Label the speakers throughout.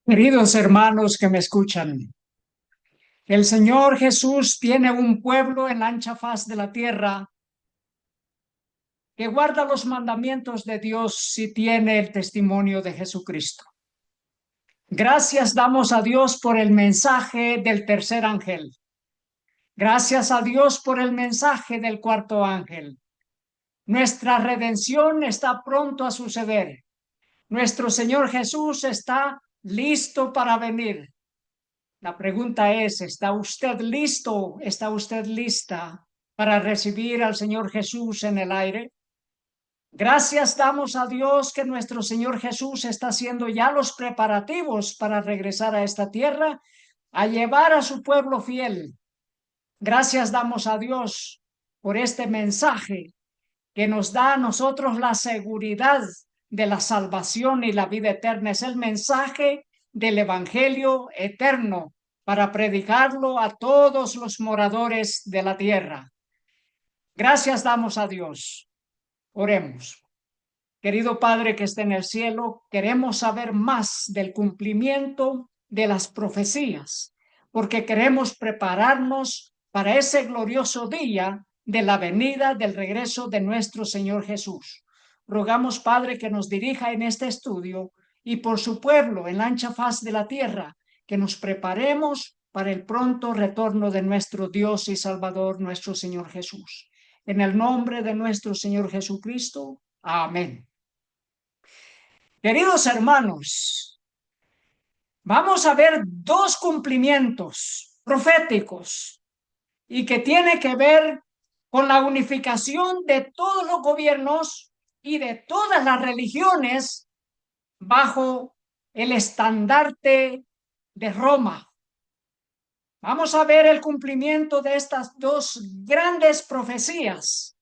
Speaker 1: Queridos hermanos que me escuchan, el Señor Jesús tiene un pueblo en la ancha faz de la tierra que guarda los mandamientos de Dios y tiene el testimonio de Jesucristo. Gracias damos a Dios por el mensaje del tercer ángel. Gracias a Dios por el mensaje del cuarto ángel. Nuestra redención está pronto a suceder. Nuestro Señor Jesús está listo para venir. La pregunta es, ¿está usted listo? ¿Está usted lista para recibir al Señor Jesús en el aire? Gracias damos a Dios que nuestro Señor Jesús está haciendo ya los preparativos para regresar a esta tierra, a llevar a su pueblo fiel. Gracias damos a Dios por este mensaje que nos da a nosotros la seguridad de la salvación y la vida eterna. Es el mensaje del Evangelio eterno para predicarlo a todos los moradores de la tierra. Gracias damos a Dios. Oremos. Querido Padre que está en el cielo, queremos saber más del cumplimiento de las profecías, porque queremos prepararnos para ese glorioso día de la venida, del regreso de nuestro Señor Jesús. Rogamos, Padre, que nos dirija en este estudio y por su pueblo en la ancha faz de la tierra, que nos preparemos para el pronto retorno de nuestro Dios y Salvador, nuestro Señor Jesús. En el nombre de nuestro Señor Jesucristo. Amén. Queridos hermanos, vamos a ver dos cumplimientos proféticos y que tiene que ver con la unificación de todos los gobiernos y de todas las religiones bajo el estandarte de Roma. Vamos a ver el cumplimiento de estas dos grandes profecías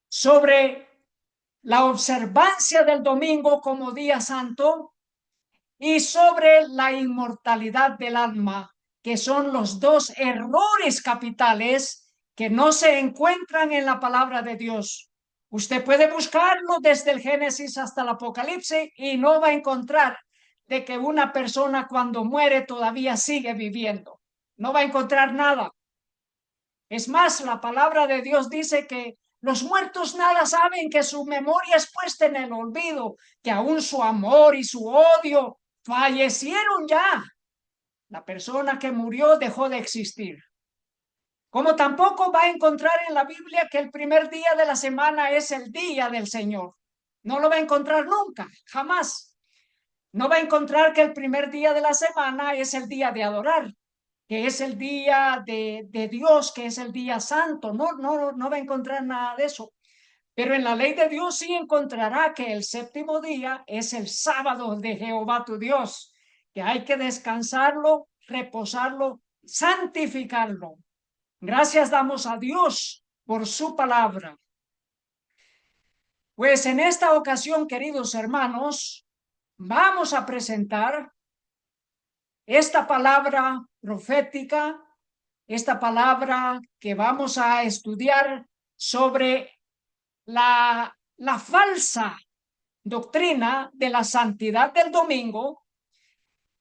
Speaker 1: sobre la observancia del domingo como día santo y sobre la inmortalidad del alma, que son los dos errores capitales que no se encuentran en la palabra de Dios. Usted puede buscarlo desde el Génesis hasta el Apocalipsis y no va a encontrar de que una persona cuando muere todavía sigue viviendo. No va a encontrar nada. Es más, la palabra de Dios dice que los muertos nada saben, que su memoria es puesta en el olvido, que aún su amor y su odio fallecieron ya. La persona que murió dejó de existir. Como tampoco va a encontrar en la Biblia que el primer día de la semana es el día del Señor. No lo va a encontrar nunca, jamás. No va a encontrar que el primer día de la semana es el día de adorar, que es el día de Dios, que es el día santo. No va a encontrar nada de eso. Pero en la ley de Dios sí encontrará que el séptimo día es el sábado de Jehová tu Dios, que hay que descansarlo, reposarlo, santificarlo. Gracias damos a Dios por su palabra. Pues en esta ocasión, queridos hermanos, vamos a presentar esta palabra profética, esta palabra que vamos a estudiar sobre la falsa doctrina de la santidad del domingo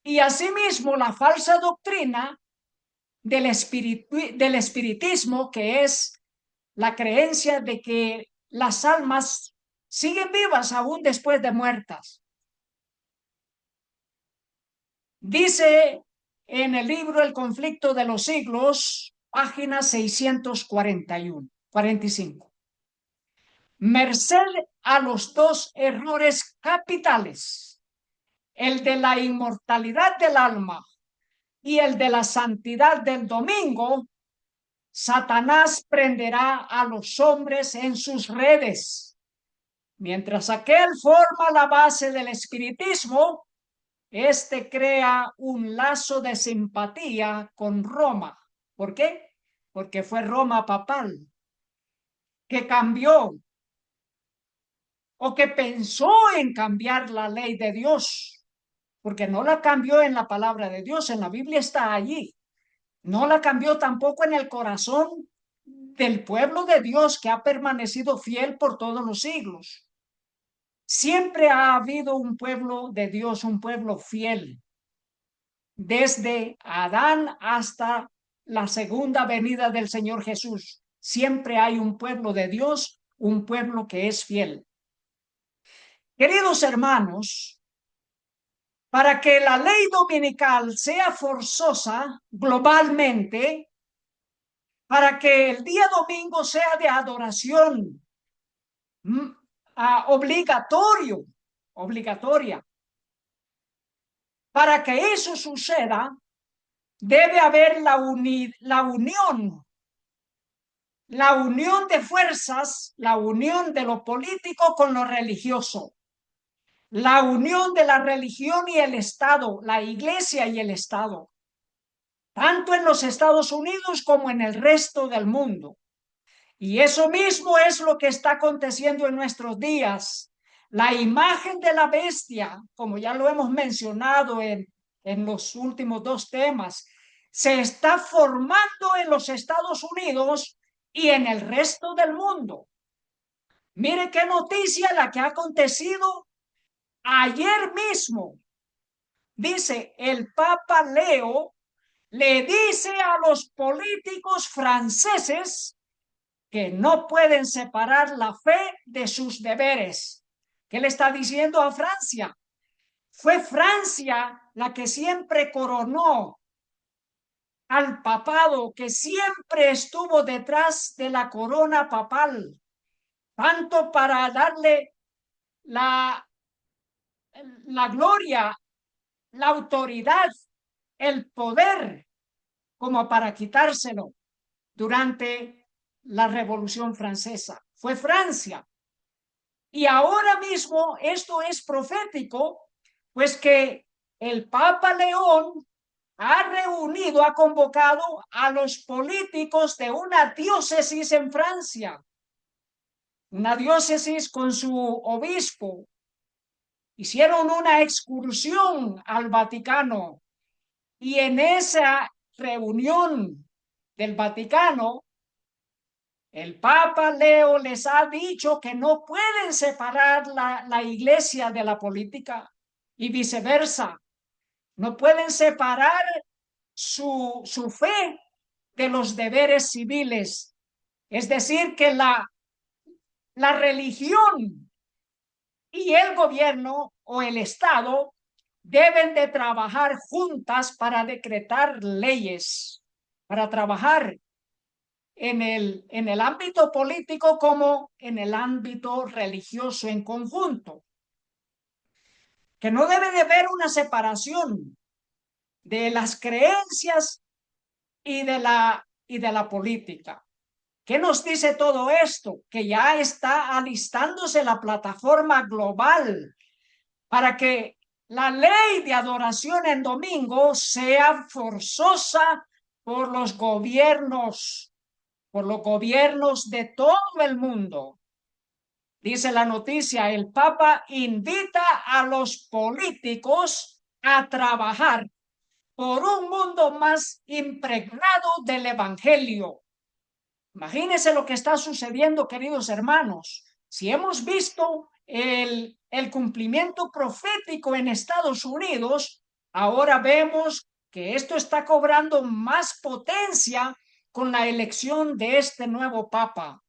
Speaker 1: y asimismo la falsa doctrina del espiritismo, que es la creencia de que las almas siguen vivas aún después de muertas. Dice en el libro El conflicto de los siglos, página 645. Merced a los dos errores capitales, el de la inmortalidad del alma y el de la santidad del domingo, Satanás prenderá a los hombres en sus redes. Mientras aquel forma la base del espiritismo, este crea un lazo de simpatía con Roma. ¿Por qué? Porque fue Roma papal que cambió o que pensó en cambiar la ley de Dios, porque no la cambió en la palabra de Dios, en la Biblia está allí. No la cambió tampoco en el corazón del pueblo de Dios que ha permanecido fiel por todos los siglos. Siempre ha habido un pueblo de Dios, un pueblo fiel. desde Adán hasta la segunda venida del Señor Jesús. Siempre hay un pueblo de Dios, un pueblo que es fiel. Queridos hermanos, para que la ley dominical sea forzosa globalmente, para que el día domingo sea de adoración obligatoria, para que eso suceda, debe haber la unión de fuerzas, la unión de lo político con lo religioso, la unión de la religión y el Estado, la Iglesia y el Estado, tanto en los Estados Unidos como en el resto del mundo. Y eso mismo es lo que está aconteciendo en nuestros días. La imagen de la bestia, como ya lo hemos mencionado en los últimos dos temas, se está formando en los Estados Unidos y en el resto del mundo. Mire qué noticia la que ha acontecido ayer mismo. Dice, el Papa Leo le dice a los políticos franceses que no pueden separar la fe de sus deberes. ¿Qué le está diciendo a Francia? Fue Francia la que siempre coronó al papado, que siempre estuvo detrás de la corona papal, tanto para darle la gloria, la autoridad, el poder, como para quitárselo durante la Revolución Francesa. Fue Francia. Y ahora mismo esto es profético, pues que el Papa León ha convocado a los políticos de una diócesis en Francia, una diócesis con su obispo. Hicieron una excursión al Vaticano y en esa reunión del Vaticano, el Papa Leo les ha dicho que no pueden separar la iglesia de la política y viceversa. No pueden separar su fe de los deberes civiles. Es decir, que la religión y el gobierno o el Estado deben de trabajar juntas para decretar leyes, para trabajar en el ámbito político como en el ámbito religioso en conjunto. Que no debe de haber una separación de las creencias y de la política. ¿Qué nos dice todo esto? Que ya está alistándose la plataforma global para que la ley de adoración en domingo sea forzosa por los gobiernos de todo el mundo. Dice la noticia, el Papa invita a los políticos a trabajar por un mundo más impregnado del Evangelio. Imagínense lo que está sucediendo, queridos hermanos. Si hemos visto el cumplimiento profético en Estados Unidos, ahora vemos que esto está cobrando más potencia con la elección de este nuevo Papa.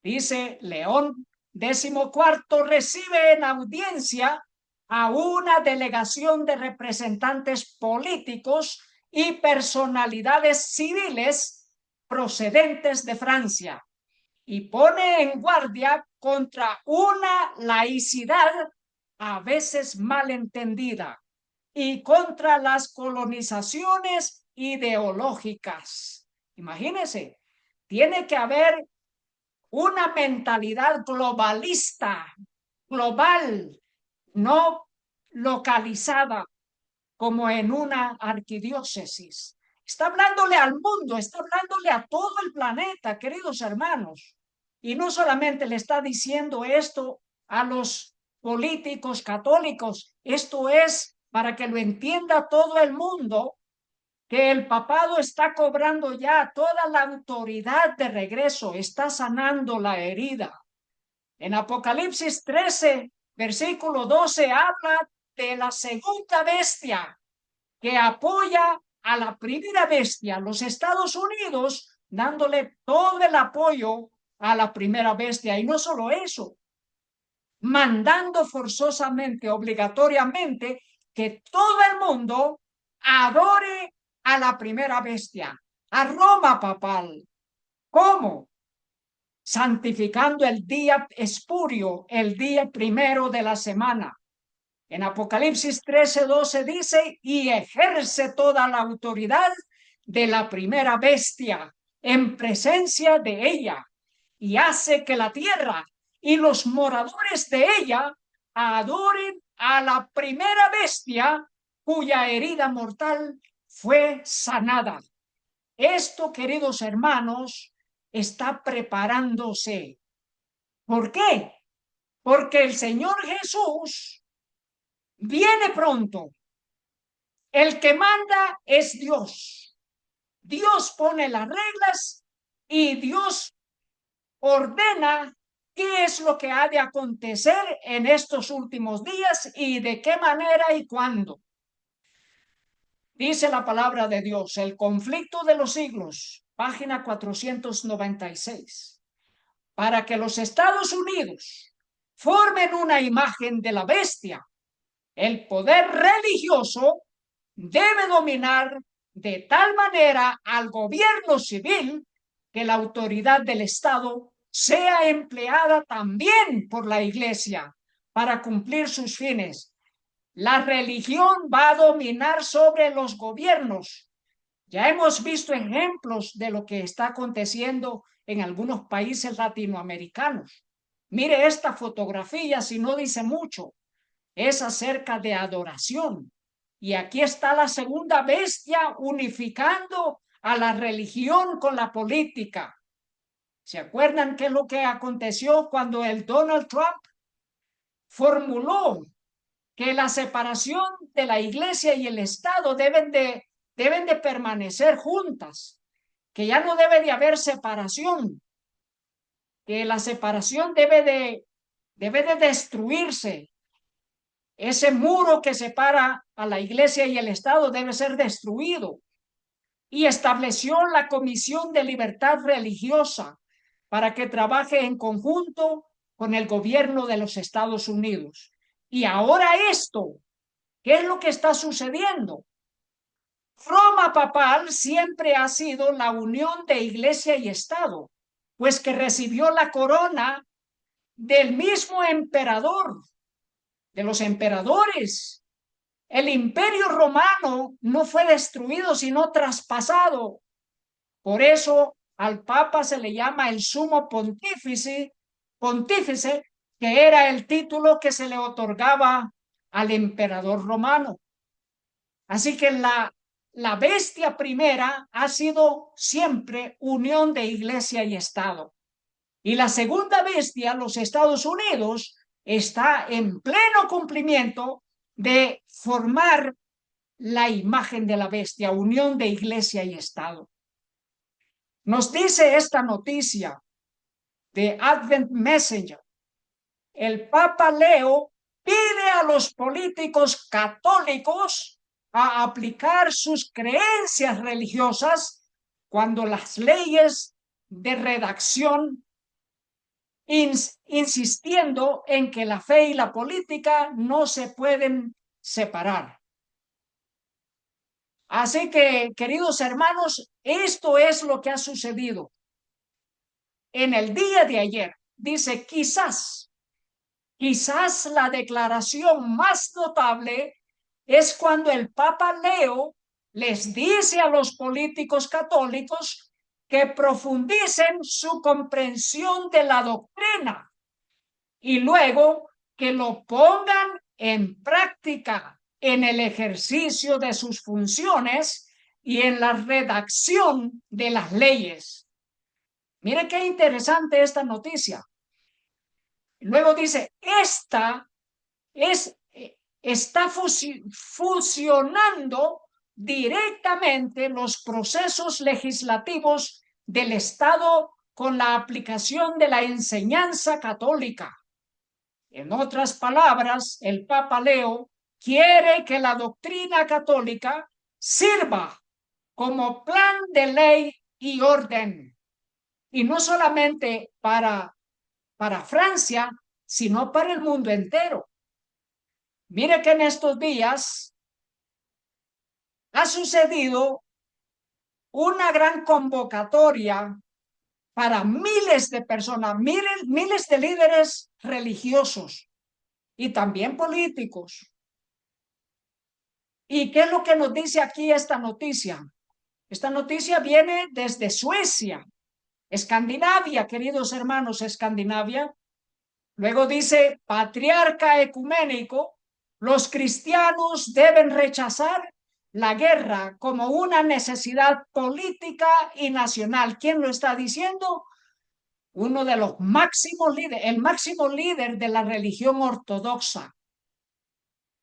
Speaker 1: Dice, León XIV recibe en audiencia a una delegación de representantes políticos y personalidades civiles procedentes de Francia y pone en guardia contra una laicidad a veces malentendida y contra las colonizaciones ideológicas. Imagínense, tiene que haber una mentalidad globalista, global, no localizada como en una arquidiócesis. Está hablándole al mundo, está hablándole a todo el planeta, queridos hermanos. Y no solamente le está diciendo esto a los políticos católicos, esto es para que lo entienda todo el mundo, que el papado está cobrando ya toda la autoridad de regreso, está sanando la herida. En Apocalipsis 13, versículo 12, habla de la segunda bestia, que apoya a la primera bestia, los Estados Unidos, dándole todo el apoyo a la primera bestia. Y no solo eso, mandando forzosamente, obligatoriamente, que todo el mundo adore a la primera bestia, a Roma papal. ¿Cómo? Santificando el día espurio, el día primero de la semana. En Apocalipsis 13:12 dice, y ejerce toda la autoridad de la primera bestia en presencia de ella, y hace que la tierra y los moradores de ella adoren a la primera bestia cuya herida mortal fue sanada. Esto, queridos hermanos, está preparándose. ¿Por qué? Porque el Señor Jesús viene pronto. El que manda es Dios. Dios pone las reglas y Dios ordena qué es lo que ha de acontecer en estos últimos días y de qué manera y cuándo. Dice la palabra de Dios, el conflicto de los siglos, página 496. Para que los Estados Unidos formen una imagen de la bestia, el poder religioso debe dominar de tal manera al gobierno civil que la autoridad del Estado sea empleada también por la Iglesia para cumplir sus fines. La religión va a dominar sobre los gobiernos. Ya hemos visto ejemplos de lo que está aconteciendo en algunos países latinoamericanos. Mire esta fotografía, si no dice mucho, es acerca de adoración. Y aquí está la segunda bestia unificando a la religión con la política. ¿Se acuerdan qué es lo que aconteció cuando el Donald Trump formuló que la separación de la iglesia y el Estado deben de permanecer juntas, que ya no debe de haber separación, que la separación debe de destruirse? Ese muro que separa a la iglesia y el Estado debe ser destruido. Y estableció la Comisión de Libertad Religiosa para que trabaje en conjunto con el gobierno de los Estados Unidos. Y ahora esto, ¿qué es lo que está sucediendo? Roma papal siempre ha sido la unión de iglesia y Estado, pues que recibió la corona del mismo emperador, de los emperadores. El imperio romano no fue destruido, sino traspasado. Por eso al papa se le llama el sumo pontífice, que era el título que se le otorgaba al emperador romano. Así que la bestia primera ha sido siempre unión de iglesia y Estado. Y la segunda bestia, los Estados Unidos, está en pleno cumplimiento de formar la imagen de la bestia, unión de iglesia y Estado. Nos dice esta noticia de Advent Messenger. El Papa Leo pide a los políticos católicos a aplicar sus creencias religiosas cuando las leyes de redacción, insistiendo en que la fe y la política no se pueden separar. Así que, queridos hermanos, esto es lo que ha sucedido. En el día de ayer, dice, quizás la declaración más notable es cuando el Papa Leo les dice a los políticos católicos que profundicen su comprensión de la doctrina y luego que lo pongan en práctica en el ejercicio de sus funciones y en la redacción de las leyes. Mire qué interesante esta noticia. Luego dice, está fusionando directamente los procesos legislativos del Estado con la aplicación de la enseñanza católica. En otras palabras, el Papa Leo quiere que la doctrina católica sirva como plan de ley y orden, y no solamente para Francia, sino para el mundo entero. Mire que en estos días ha sucedido una gran convocatoria para miles de personas, miles de líderes religiosos y también políticos. ¿Y qué es lo que nos dice aquí esta noticia? Esta noticia viene desde Suecia, Escandinavia, queridos hermanos, Escandinavia. Luego dice, patriarca ecuménico, los cristianos deben rechazar la guerra como una necesidad política y nacional. ¿Quién lo está diciendo? Uno de los máximos líderes, el máximo líder de la religión ortodoxa,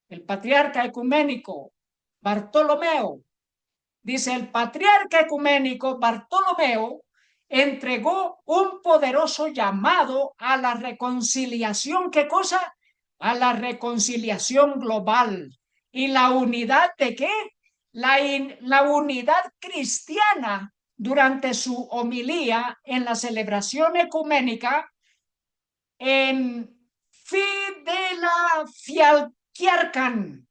Speaker 1: el patriarca ecuménico Bartolomeo. Dice, el patriarca ecuménico Bartolomeo entregó un poderoso llamado a la reconciliación. ¿Qué cosa? A la reconciliación global. ¿Y la unidad de qué? La unidad cristiana. Durante su homilía en la celebración ecuménica en Fidelafjälkyrkan,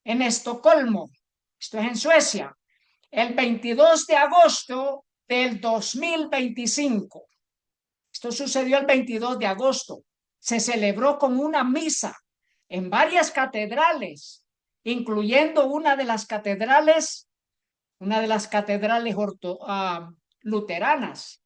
Speaker 1: en Estocolmo. Esto es en Suecia, el 22 de agosto del 2025. Esto sucedió el 22 de agosto. Se celebró con una misa en varias catedrales, incluyendo una de las catedrales luteranas.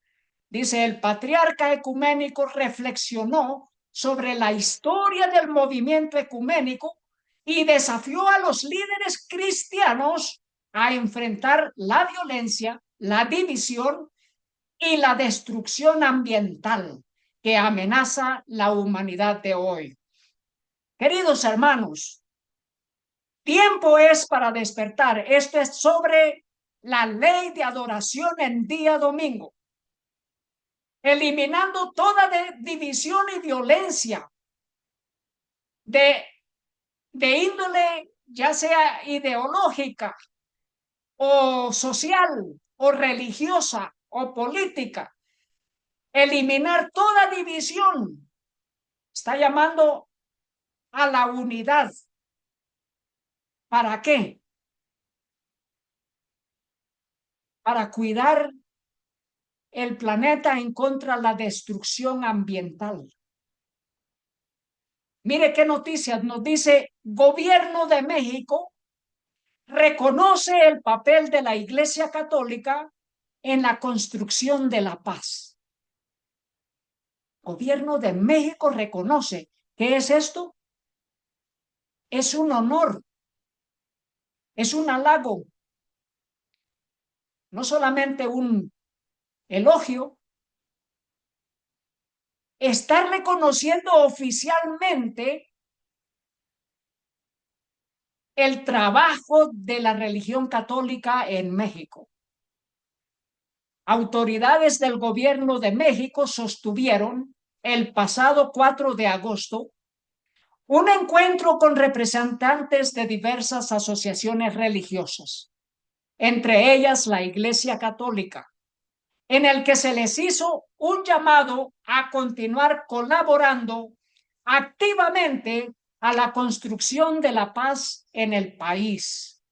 Speaker 1: Dice, el patriarca ecuménico reflexionó sobre la historia del movimiento ecuménico y desafió a los líderes cristianos a enfrentar la violencia, la división y la destrucción ambiental que amenaza la humanidad de hoy. Queridos hermanos, tiempo es para despertar. Esto es sobre la ley de adoración en día domingo, eliminando toda división y violencia de índole, ya sea ideológica o social o religiosa o política. Eliminar toda división. Está llamando a la unidad. ¿Para qué? Para cuidar el planeta en contra de la destrucción ambiental. Mire qué noticias nos dice: Gobierno de México reconoce el papel de la Iglesia Católica en la construcción de la paz. Gobierno de México reconoce. ¿Qué es esto? Es un honor, es un halago, no solamente un elogio. Está reconociendo oficialmente el trabajo de la religión católica en México. Autoridades del gobierno de México sostuvieron el pasado 4 de agosto un encuentro con representantes de diversas asociaciones religiosas, entre ellas la Iglesia Católica, en el que se les hizo un llamado a continuar colaborando activamente a la construcción de la paz en el país.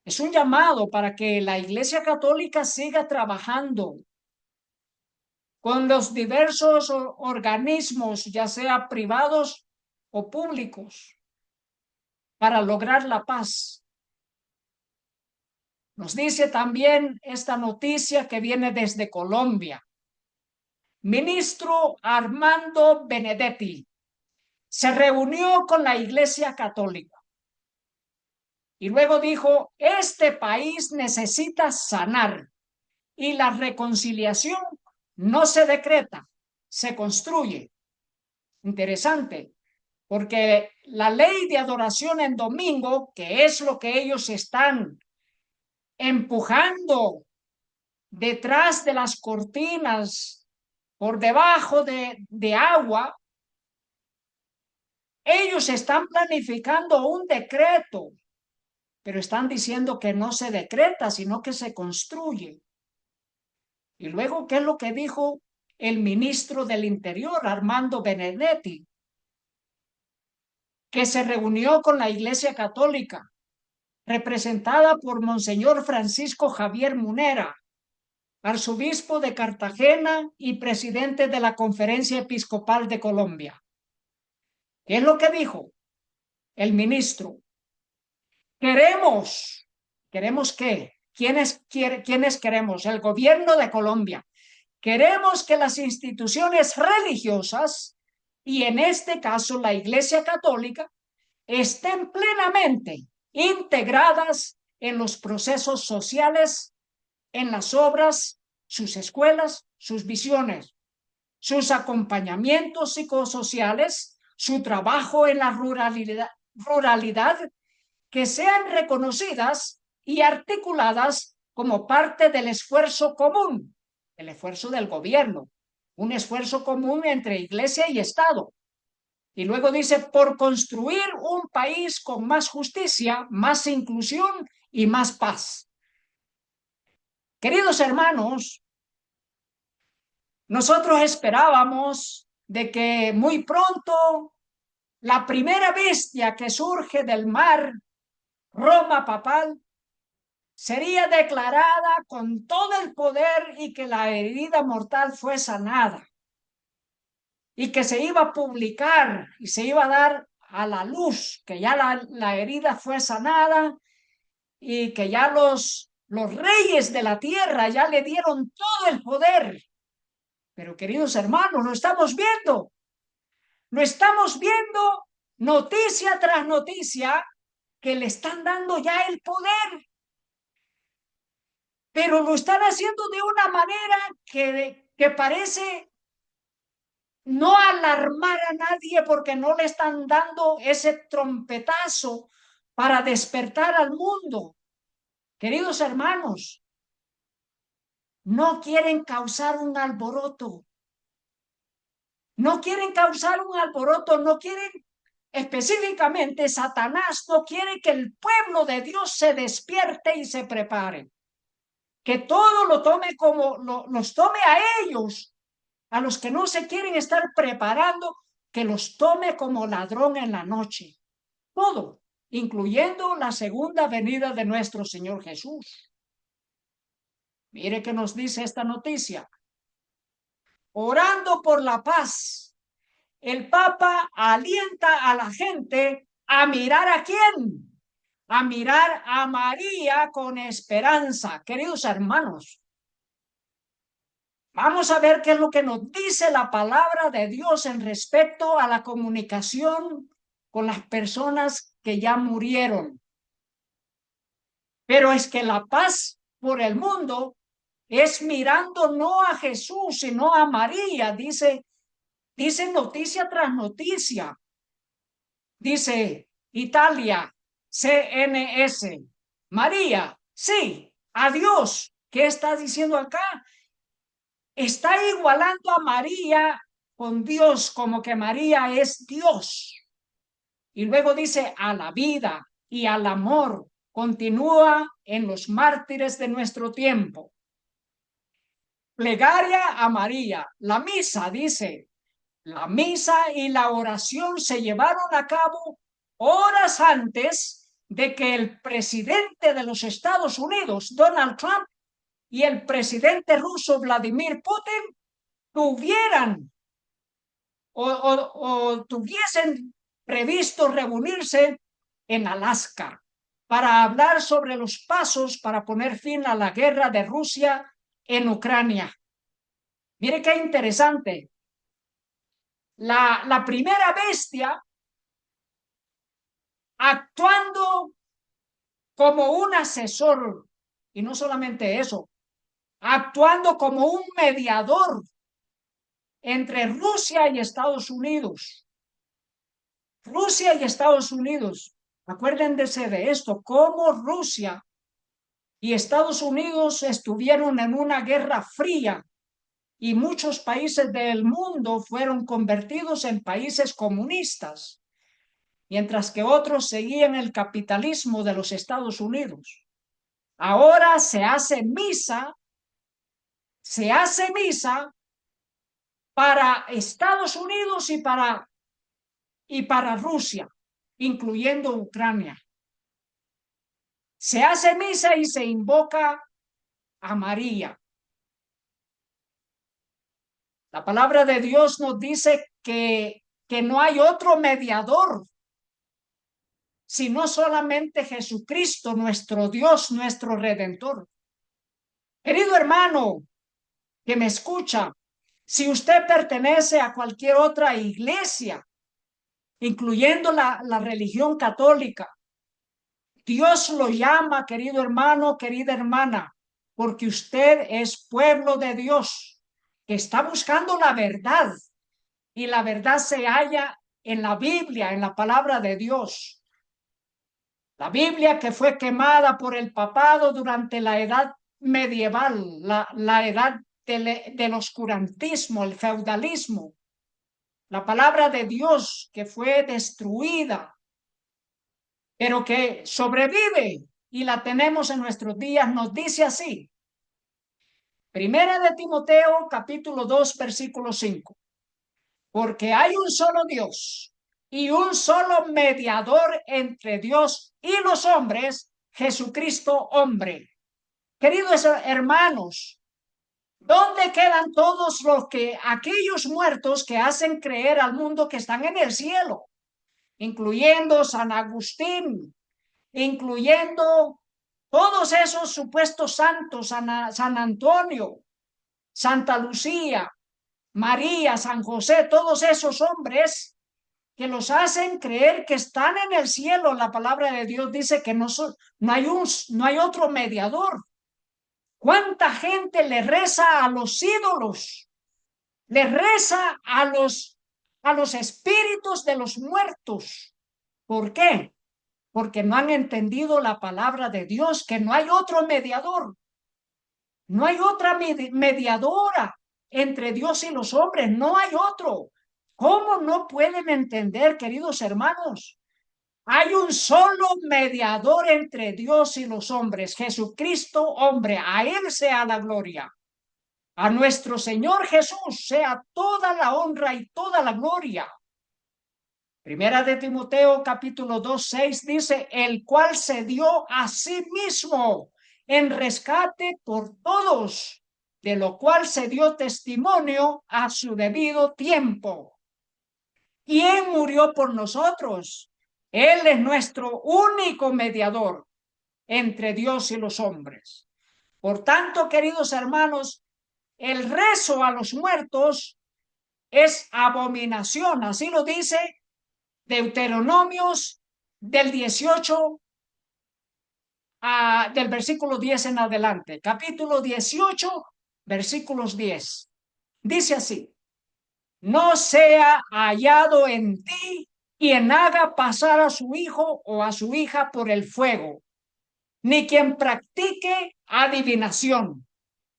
Speaker 1: Es un llamado para que la Iglesia Católica siga trabajando con los diversos organismos, ya sea privados o públicos, para lograr la paz. Nos dice también esta noticia que viene desde Colombia. Ministro Armando Benedetti se reunió con la Iglesia Católica y luego dijo, este país necesita sanar y la reconciliación no se decreta, se construye. Interesante, porque la ley de adoración en domingo, que es lo que ellos están empujando detrás de las cortinas, por debajo de agua, ellos están planificando un decreto pero están diciendo que no se decreta, sino que se construye. Y luego, ¿qué es lo que dijo el ministro del Interior, Armando Benedetti? Que se reunió con la Iglesia Católica, representada por Monseñor Francisco Javier Munera, arzobispo de Cartagena y presidente de la Conferencia Episcopal de Colombia. ¿Qué es lo que dijo el ministro? ¿Queremos qué? ¿Quiénes queremos? El gobierno de Colombia. Queremos que las instituciones religiosas, y en este caso la Iglesia Católica, estén plenamente integradas en los procesos sociales, en las obras, sus escuelas, sus visiones, sus acompañamientos psicosociales, su trabajo en la ruralidad, que sean reconocidas y articuladas como parte del esfuerzo común, el esfuerzo del gobierno, un esfuerzo común entre Iglesia y Estado. Y luego dice, por construir un país con más justicia, más inclusión y más paz. Queridos hermanos, nosotros esperábamos de que muy pronto la primera bestia que surge del mar, Roma papal, sería declarada con todo el poder y que la herida mortal fue sanada y que se iba a publicar y se iba a dar a la luz que ya la herida fue sanada y que ya los reyes de la tierra ya le dieron todo el poder. Pero queridos hermanos, lo estamos viendo noticia tras noticia que le están dando ya el poder, pero lo están haciendo de una manera que parece no alarmar a nadie porque no le están dando ese trompetazo para despertar al mundo. Queridos hermanos, no quieren causar un alboroto. No quieren causar un alboroto, no quieren específicamente, Satanás no quiere que el pueblo de Dios se despierte y se prepare. Que todo lo tome los tome a ellos, a los que no se quieren estar preparando, que los tome como ladrón en la noche. Todo, incluyendo la segunda venida de nuestro Señor Jesús. Mire qué nos dice esta noticia. Orando por la paz, el Papa alienta a la gente a mirar ¿a quién? A mirar a María con esperanza. Queridos hermanos, vamos a ver qué es lo que nos dice la palabra de Dios en respecto a la comunicación con las personas que ya murieron. Pero es que la paz por el mundo es mirando no a Jesús, sino a María, dice noticia tras noticia. Dice Italia, CNS. María, sí, a Dios. ¿Qué está diciendo acá? Está igualando a María con Dios, como que María es Dios. Y luego dice a la vida y al amor. Continúa en los mártires de nuestro tiempo. Plegaria a María. La misa, dice, la misa y la oración se llevaron a cabo horas antes de que el presidente de los Estados Unidos, Donald Trump, y el presidente ruso, Vladimir Putin, tuviesen previsto reunirse en Alaska para hablar sobre los pasos para poner fin a la guerra de Rusia en Ucrania. Mire qué interesante. La primera bestia actuando como un asesor, y no solamente eso, actuando como un mediador entre Rusia y Estados Unidos. Rusia y Estados Unidos, acuérdense de esto, cómo Rusia y Estados Unidos estuvieron en una guerra fría y muchos países del mundo fueron convertidos en países comunistas. mientras que otros seguían el capitalismo de los Estados Unidos. Ahora se hace misa para Estados Unidos y para Rusia, incluyendo Ucrania. Se hace misa y se invoca a María. La palabra de Dios nos dice que no hay otro mediador, sino solamente Jesucristo, nuestro Dios, nuestro Redentor. Querido hermano que me escucha, si usted pertenece a cualquier otra iglesia, incluyendo la religión católica, Dios lo llama, querido hermano, querida hermana, porque usted es pueblo de Dios, que está buscando la verdad, y la verdad se halla en la Biblia, en la palabra de Dios. La Biblia que fue quemada por el papado durante la edad medieval, la edad del oscurantismo, el feudalismo. La palabra de Dios que fue destruida, pero que sobrevive y la tenemos en nuestros días, nos dice así. Primera de Timoteo, capítulo 2, versículo 5. Porque hay un solo Dios y un solo mediador entre Dios y los hombres, Jesucristo hombre. Queridos hermanos, ¿dónde quedan todos aquellos muertos que hacen creer al mundo que están en el cielo? Incluyendo San Agustín, incluyendo todos esos supuestos santos, San Antonio, Santa Lucía, María, San José, todos esos hombres que los hacen creer que están en el cielo. La palabra de Dios dice que no hay otro mediador. ¿Cuánta gente le reza a los ídolos? Le reza a los espíritus de los muertos. ¿Por qué? Porque no han entendido la palabra de Dios, que no hay otro mediador. No hay otra mediadora entre Dios y los hombres, no hay otro. ¿Cómo no pueden entender, queridos hermanos? Hay un solo mediador entre Dios y los hombres, Jesucristo hombre, a Él sea la gloria. A nuestro Señor Jesús sea toda la honra y toda la gloria. Primera de Timoteo capítulo 2, 6 dice, el cual se dio a sí mismo en rescate por todos, de lo cual se dio testimonio a su debido tiempo. ¿Quién murió por nosotros? Él es nuestro único mediador entre Dios y los hombres. Por tanto, queridos hermanos, el rezo a los muertos es abominación, así lo dice Deuteronomios del 18 del versículo 10 en adelante, capítulo 18, versículos 10. Dice así, no sea hallado en ti quien haga pasar a su hijo o a su hija por el fuego, ni quien practique adivinación,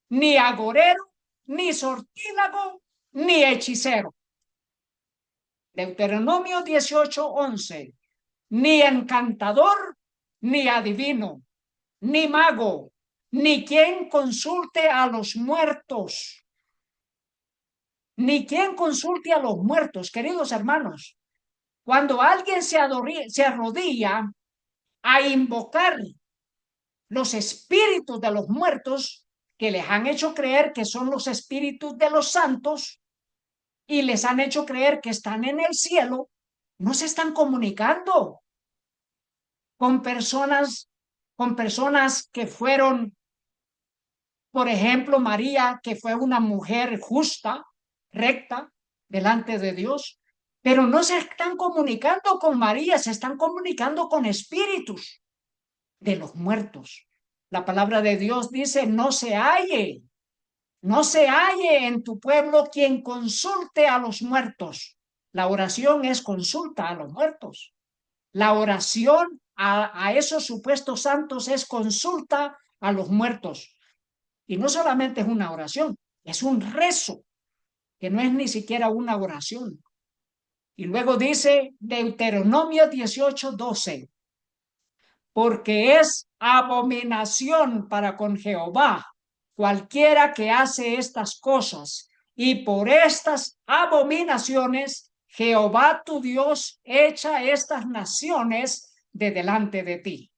Speaker 1: ni agorero, ni sortílago, ni hechicero. Deuteronomio 18:11. Ni encantador, ni adivino, ni mago, ni quien consulte a los muertos. Ni quien consulte a los muertos, queridos hermanos. Cuando alguien se arrodilla a invocar los espíritus de los muertos, que les han hecho creer que son los espíritus de los santos, y les han hecho creer que están en el cielo, no se están comunicando con personas que fueron, por ejemplo, María, que fue una mujer justa, recta, delante de Dios, pero no se están comunicando con María, se están comunicando con espíritus de los muertos. La palabra de Dios dice, no se halle en tu pueblo quien consulte a los muertos. La oración es consulta a los muertos. La oración a esos supuestos santos es consulta a los muertos. Y no solamente es una oración, es un rezo, que no es ni siquiera una oración. Y luego dice Deuteronomio 18:12, porque es abominación para con Jehová cualquiera que hace estas cosas, y por estas abominaciones Jehová tu Dios echa estas naciones de delante de ti.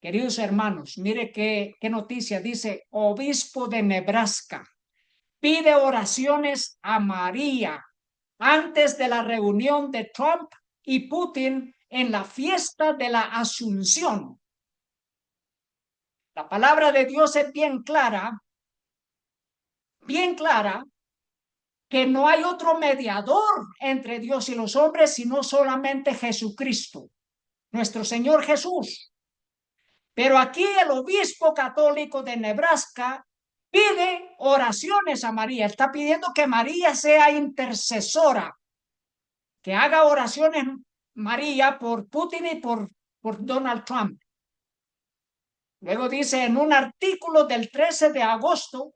Speaker 1: Queridos hermanos, mire qué noticia. Dice, obispo de Nebraska pide oraciones a María antes de la reunión de Trump y Putin en la fiesta de la Asunción. La palabra de Dios es bien clara, que no hay otro mediador entre Dios y los hombres, sino solamente Jesucristo, nuestro Señor Jesús. Pero aquí el obispo católico de Nebraska pide oraciones a María. Está pidiendo que María sea intercesora, que haga oraciones María por Putin y por Donald Trump. Luego dice en un artículo del 13 de agosto,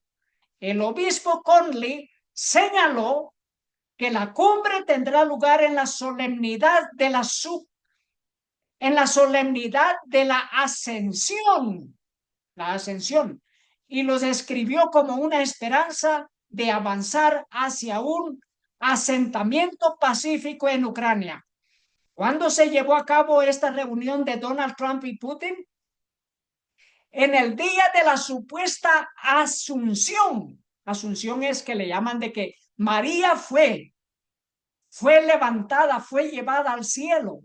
Speaker 1: el obispo Conley señaló que la cumbre tendrá lugar en la solemnidad de la ascensión, y los describió como una esperanza de avanzar hacia un asentamiento pacífico en Ucrania. ¿Cuándo se llevó a cabo esta reunión de Donald Trump y Putin? En el día de la supuesta asunción. Asunción es que le llaman de que María fue levantada, fue llevada al cielo.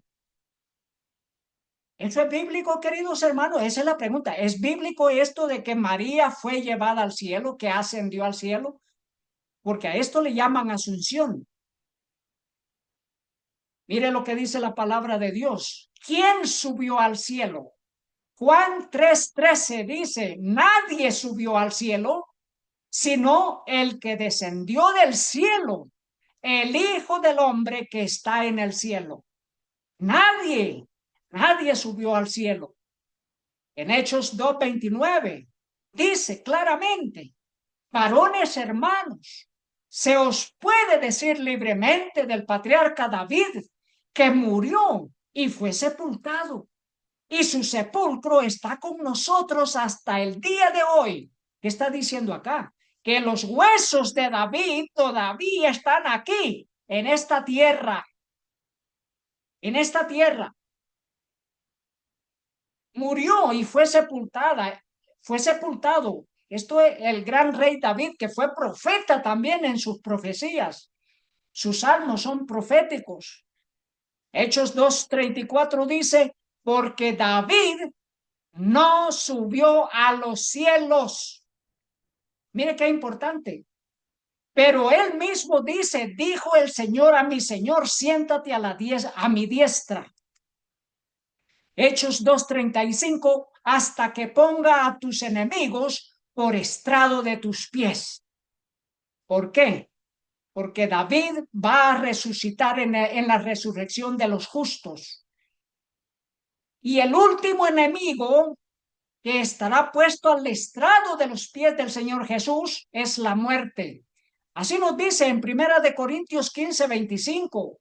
Speaker 1: ¿Eso es bíblico, queridos hermanos? Esa es la pregunta. ¿Es bíblico esto de que María fue llevada al cielo, que ascendió al cielo? Porque a esto le llaman asunción. Mire lo que dice la palabra de Dios. ¿Quién subió al cielo? Juan 3:13 dice, nadie subió al cielo, sino el que descendió del cielo, el Hijo del Hombre que está en el cielo. Nadie subió al cielo. En Hechos 2:29 dice claramente, varones hermanos, se os puede decir libremente del patriarca David que murió y fue sepultado, y su sepulcro está con nosotros hasta el día de hoy. ¿Qué está diciendo acá? Que los huesos de David todavía están aquí, en esta tierra. En esta tierra. Murió y fue sepultado. Esto es el gran rey David, que fue profeta también en sus profecías. Sus salmos son proféticos. Hechos 2:34 dice, porque David no subió a los cielos. Mire qué importante. Pero él mismo dice, dijo el Señor a mi Señor, siéntate a mi diestra. Hechos 2:35, hasta que ponga a tus enemigos por estrado de tus pies. ¿Por qué? Porque David va a resucitar en la resurrección de los justos. Y el último enemigo que estará puesto al estrado de los pies del Señor Jesús es la muerte. Así nos dice en 1 Corintios 15:25,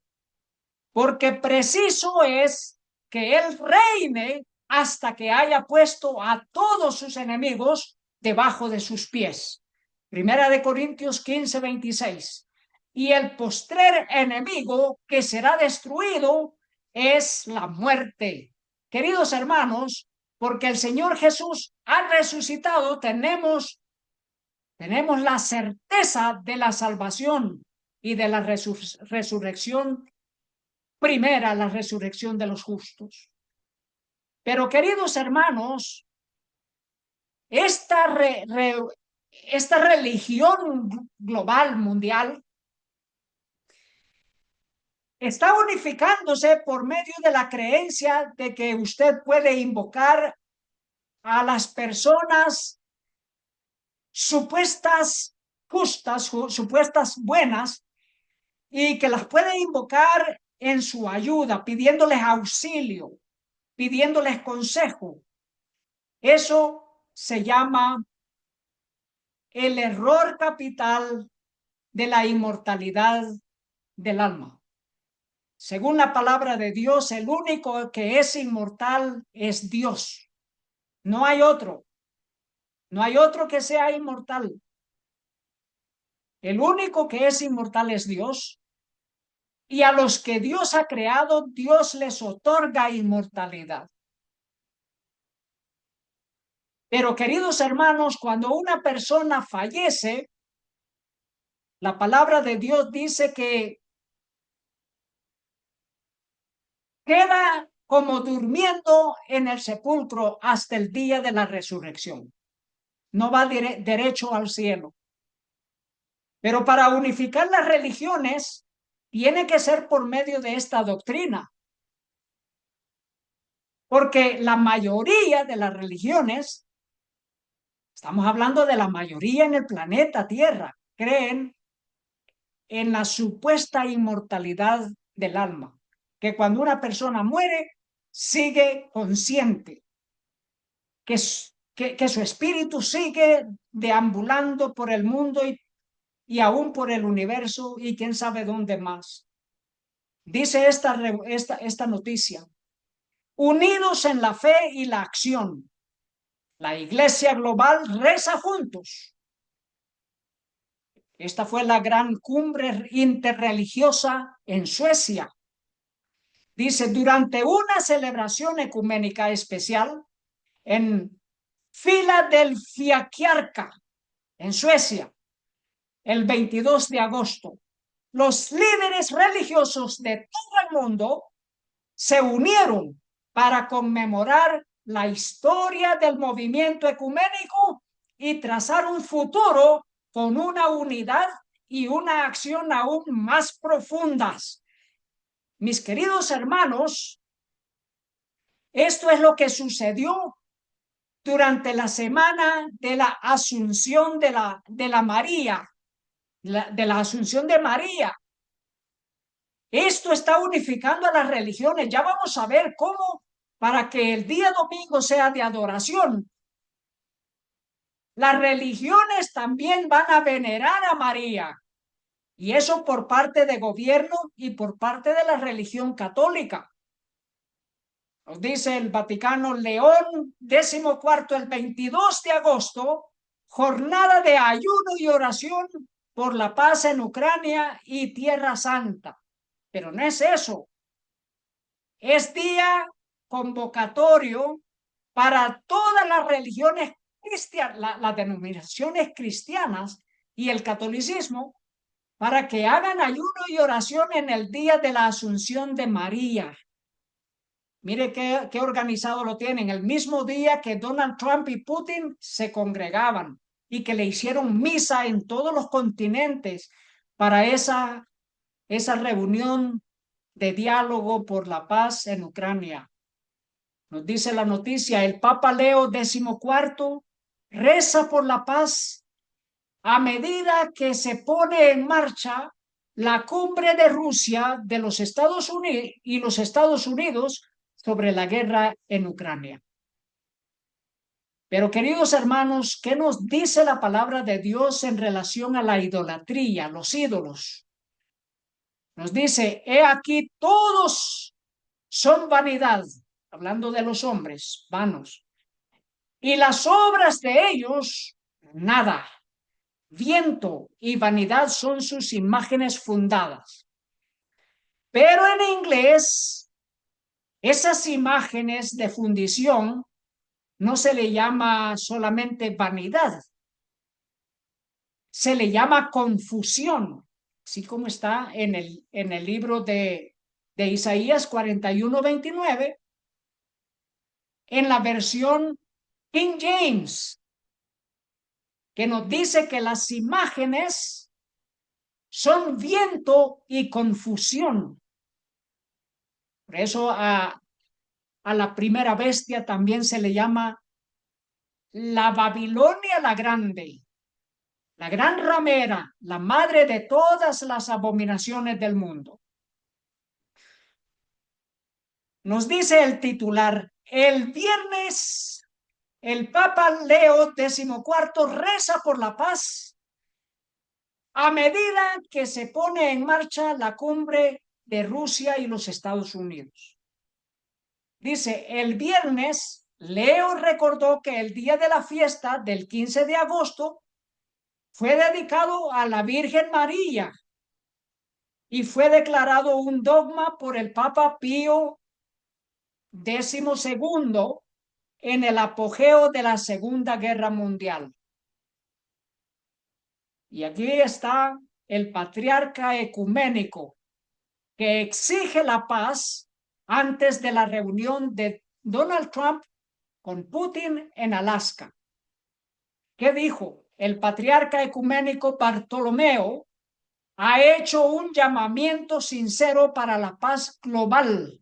Speaker 1: porque preciso es que Él reine hasta que haya puesto a todos sus enemigos debajo de sus pies. 1 Corintios 15:26. Y el postrer enemigo que será destruido es la muerte. Queridos hermanos, porque el Señor Jesús ha resucitado, tenemos la certeza de la salvación y de la resurrección primera, la resurrección de los justos. Pero queridos hermanos, esta religión global, mundial, está unificándose por medio de la creencia de que usted puede invocar a las personas supuestas justas, supuestas buenas, y que las puede invocar en su ayuda, pidiéndoles auxilio, pidiéndoles consejo. Eso se llama el error capital de la inmortalidad del alma. Según la palabra de Dios, el único que es inmortal es Dios. No hay otro. No hay otro que sea inmortal. El único que es inmortal es Dios. Y a los que Dios ha creado, Dios les otorga inmortalidad. Pero queridos hermanos, cuando una persona fallece, la palabra de Dios dice que queda como durmiendo en el sepulcro hasta el día de la resurrección. No va derecho al cielo. Pero para unificar las religiones, tiene que ser por medio de esta doctrina. Porque la mayoría de las religiones, estamos hablando de la mayoría en el planeta Tierra, creen en la supuesta inmortalidad del alma, que cuando una persona muere, sigue consciente, que su espíritu sigue deambulando por el mundo y aún por el universo y quién sabe dónde más. Dice esta noticia, unidos en la fe y la acción, la Iglesia Global reza juntos. Esta fue la gran cumbre interreligiosa en Suecia. Dice, durante una celebración ecuménica especial en Filadelfiakirka, en Suecia, el 22 de agosto, los líderes religiosos de todo el mundo se unieron para conmemorar la historia del movimiento ecuménico y trazar un futuro con una unidad y una acción aún más profundas. Mis queridos hermanos, esto es lo que sucedió durante la semana de la Asunción de la María, de la Asunción de María. Esto está unificando a las religiones. Ya vamos a ver cómo, para que el día domingo sea de adoración, las religiones también van a venerar a María. Y eso por parte de gobierno y por parte de la religión católica. Nos dice el Vaticano León XIV, el 22 de agosto, jornada de ayuno y oración por la paz en Ucrania y Tierra Santa. Pero no es eso. Es día convocatorio para todas las religiones cristianas, las denominaciones cristianas y el catolicismo, para que hagan ayuno y oración en el día de la Asunción de María. Mire qué organizado lo tienen. El mismo día que Donald Trump y Putin se congregaban y que le hicieron misa en todos los continentes para esa reunión de diálogo por la paz en Ucrania. Nos dice la noticia, el Papa Leo XIV reza por la paz a medida que se pone en marcha la cumbre de Rusia de los Estados Unidos y los Estados Unidos sobre la guerra en Ucrania. Pero queridos hermanos, ¿qué nos dice la palabra de Dios en relación a la idolatría, los ídolos? Nos dice, he aquí todos son vanidad, hablando de los hombres vanos, y las obras de ellos, nada. Viento y vanidad son sus imágenes fundadas. Pero en inglés, esas imágenes de fundición no se le llama solamente vanidad, se le llama confusión, así como está en el libro de Isaías 41:29, en la versión King James, que nos dice que las imágenes son viento y confusión. Por eso a la primera bestia también se le llama la Babilonia la Grande, la gran ramera, la madre de todas las abominaciones del mundo. Nos dice el titular, el viernes el Papa Leo XIV reza por la paz a medida que se pone en marcha la cumbre de Rusia y los Estados Unidos. Dice, el viernes, Leo recordó que el día de la fiesta del 15 de agosto fue dedicado a la Virgen María y fue declarado un dogma por el Papa Pío XII en el apogeo de la Segunda Guerra Mundial. Y aquí está el patriarca ecuménico que exige la paz antes de la reunión de Donald Trump con Putin en Alaska. ¿Qué dijo? El patriarca ecuménico Bartolomeo ha hecho un llamamiento sincero para la paz global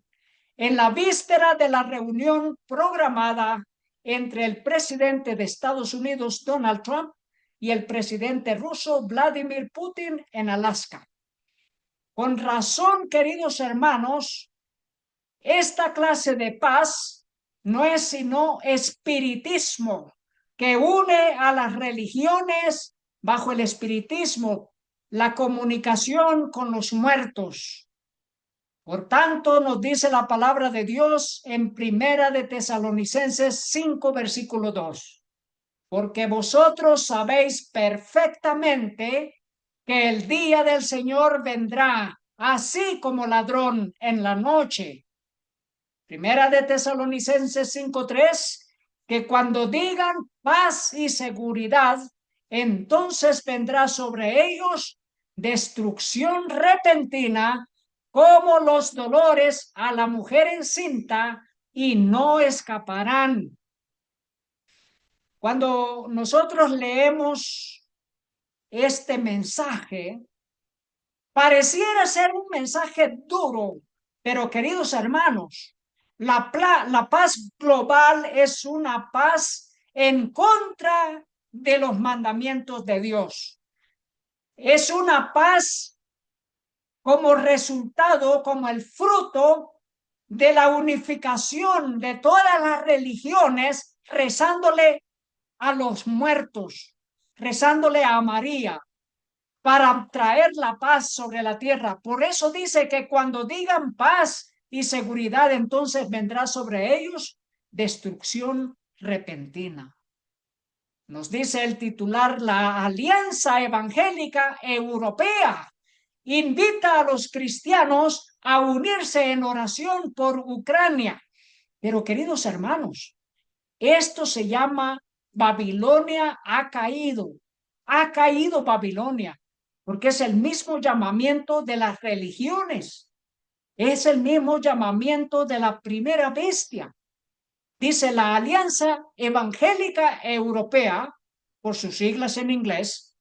Speaker 1: en la víspera de la reunión programada entre el presidente de Estados Unidos, Donald Trump, y el presidente ruso, Vladimir Putin, en Alaska. Con razón, queridos hermanos, esta clase de paz no es sino espiritismo que une a las religiones bajo el espiritismo, la comunicación con los muertos. Por tanto, nos dice la palabra de Dios en Primera de Tesalonicenses 5, versículo 2. Porque vosotros sabéis perfectamente que el día del Señor vendrá así como ladrón en la noche. Primera de Tesalonicenses 5:3, que cuando digan paz y seguridad, entonces vendrá sobre ellos destrucción repentina como los dolores a la mujer encinta y no escaparán. Cuando nosotros leemos este mensaje, pareciera ser un mensaje duro, pero queridos hermanos, la paz global es una paz en contra de los mandamientos de Dios. Es una paz como resultado, como el fruto de la unificación de todas las religiones, rezándole a los muertos, rezándole a María, para traer la paz sobre la tierra. Por eso dice que cuando digan paz y seguridad, entonces vendrá sobre ellos destrucción repentina. Nos dice el titular, la Alianza Evangélica Europea invita a los cristianos a unirse en oración por Ucrania. Pero queridos hermanos, esto se llama Babilonia ha caído Babilonia, porque es el mismo llamamiento de las religiones, es el mismo llamamiento de la primera bestia. Dice la Alianza Evangélica Europea, por sus siglas en inglés,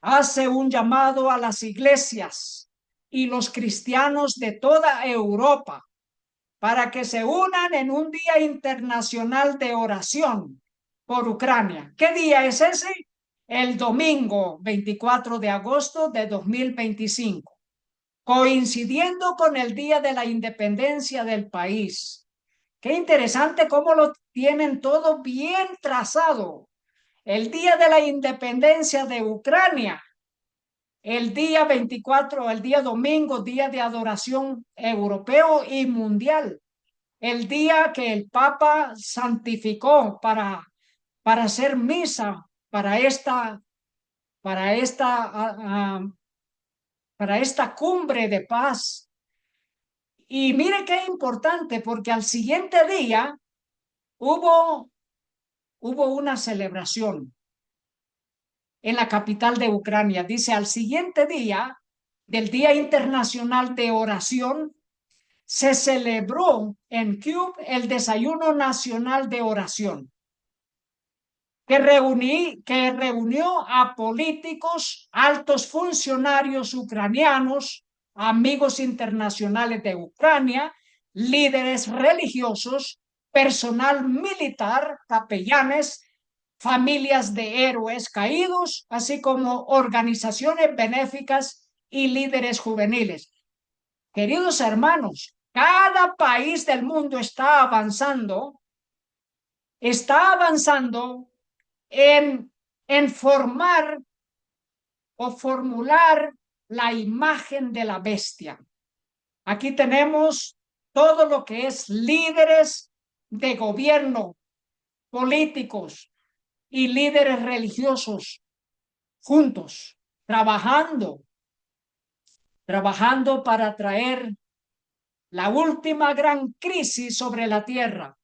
Speaker 1: hace un llamado a las iglesias y los cristianos de toda Europa para que se unan en un día internacional de oración por Ucrania. ¿Qué día es ese? El domingo 24 de agosto de 2025, coincidiendo con el día de la independencia del país. Qué interesante cómo lo tienen todo bien trazado. El día de la independencia de Ucrania, el día 24, el día domingo, día de adoración europeo y mundial. El día que el Papa santificó para hacer misa para esta para esta cumbre de paz. Y mire qué importante, porque al siguiente día hubo una celebración en la capital de Ucrania. Dice, al siguiente día del Día Internacional de Oración, se celebró en Kyiv el Desayuno Nacional de Oración, que reunió a políticos, altos funcionarios ucranianos, amigos internacionales de Ucrania, líderes religiosos, personal militar, capellanes, familias de héroes caídos, así como organizaciones benéficas y líderes juveniles. Queridos hermanos, cada país del mundo está avanzando en formar o formular la imagen de la bestia. Aquí tenemos todo lo que es líderes de gobierno, políticos y líderes religiosos juntos, trabajando para traer la última gran crisis sobre la tierra,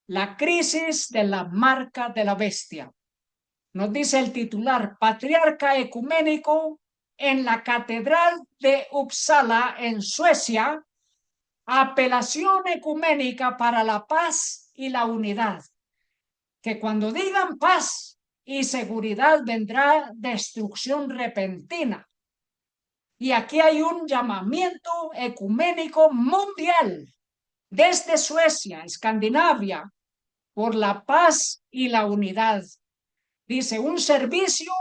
Speaker 1: la crisis de la marca de la bestia. Nos dice el titular: patriarca ecuménico en la Catedral de Uppsala, en Suecia, apelación ecuménica para la paz y la unidad. Que cuando digan paz y seguridad vendrá destrucción repentina. Y aquí hay un llamamiento ecuménico mundial desde Suecia, Escandinavia, por la paz y la unidad. Dice, un servicio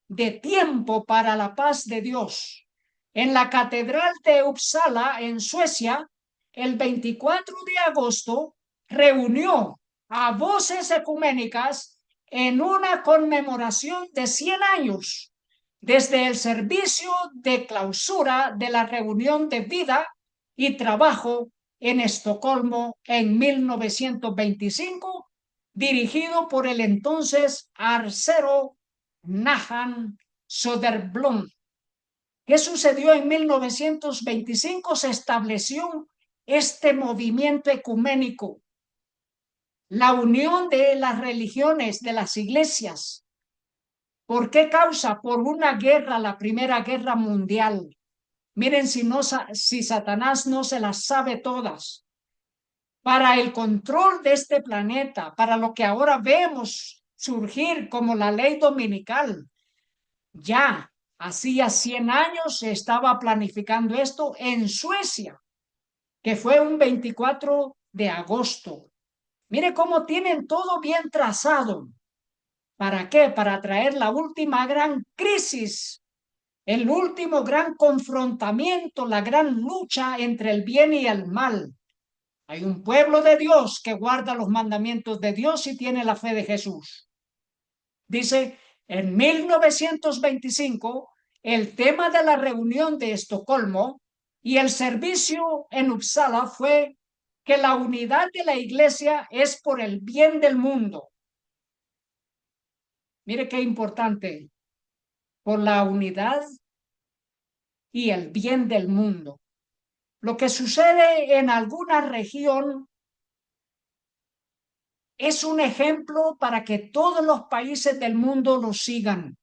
Speaker 1: de tiempo para la paz de Dios. En la Catedral de Uppsala, en Suecia, el 24 de agosto, reunió a voces ecuménicas en una conmemoración de 100 años desde el servicio de clausura de la reunión de vida y trabajo en Estocolmo en 1925, dirigido por el entonces arcero Nathan Söderblom. ¿Qué sucedió en 1925? Se estableció este movimiento ecuménico, la unión de las religiones, de las iglesias. ¿Por qué causa? Por una guerra, la Primera Guerra Mundial. Miren si Satanás no se las sabe todas. Para el control de este planeta, para lo que ahora vemos surgir como la ley dominical, ya hacía 100 años se estaba planificando esto en Suecia, que fue un 24 de agosto. Mire cómo tienen todo bien trazado. ¿Para qué? Para traer la última gran crisis, el último gran confrontamiento, la gran lucha entre el bien y el mal. Hay un pueblo de Dios que guarda los mandamientos de Dios y tiene la fe de Jesús. Dice, en 1925, el tema de la reunión de Estocolmo y el servicio en Uppsala fue que la unidad de la iglesia es por el bien del mundo. Mire qué importante, por la unidad y el bien del mundo. Lo que sucede en alguna región es un ejemplo para que todos los países del mundo lo sigan.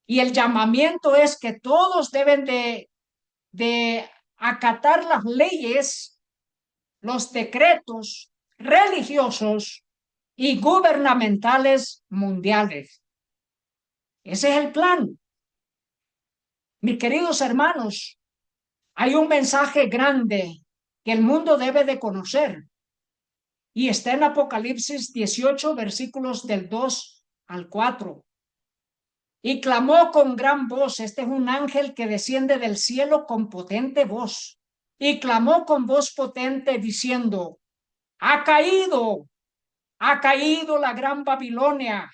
Speaker 1: Y el llamamiento es que todos deben de acatar las leyes, los decretos religiosos y gubernamentales mundiales. Ese es el plan. Mis queridos hermanos, hay un mensaje grande que el mundo debe de conocer. Y está en Apocalipsis 18, versículos del 2 al 4. Y clamó con gran voz. Este es un ángel que desciende del cielo con potente voz. Y clamó con voz potente diciendo, ha caído la gran Babilonia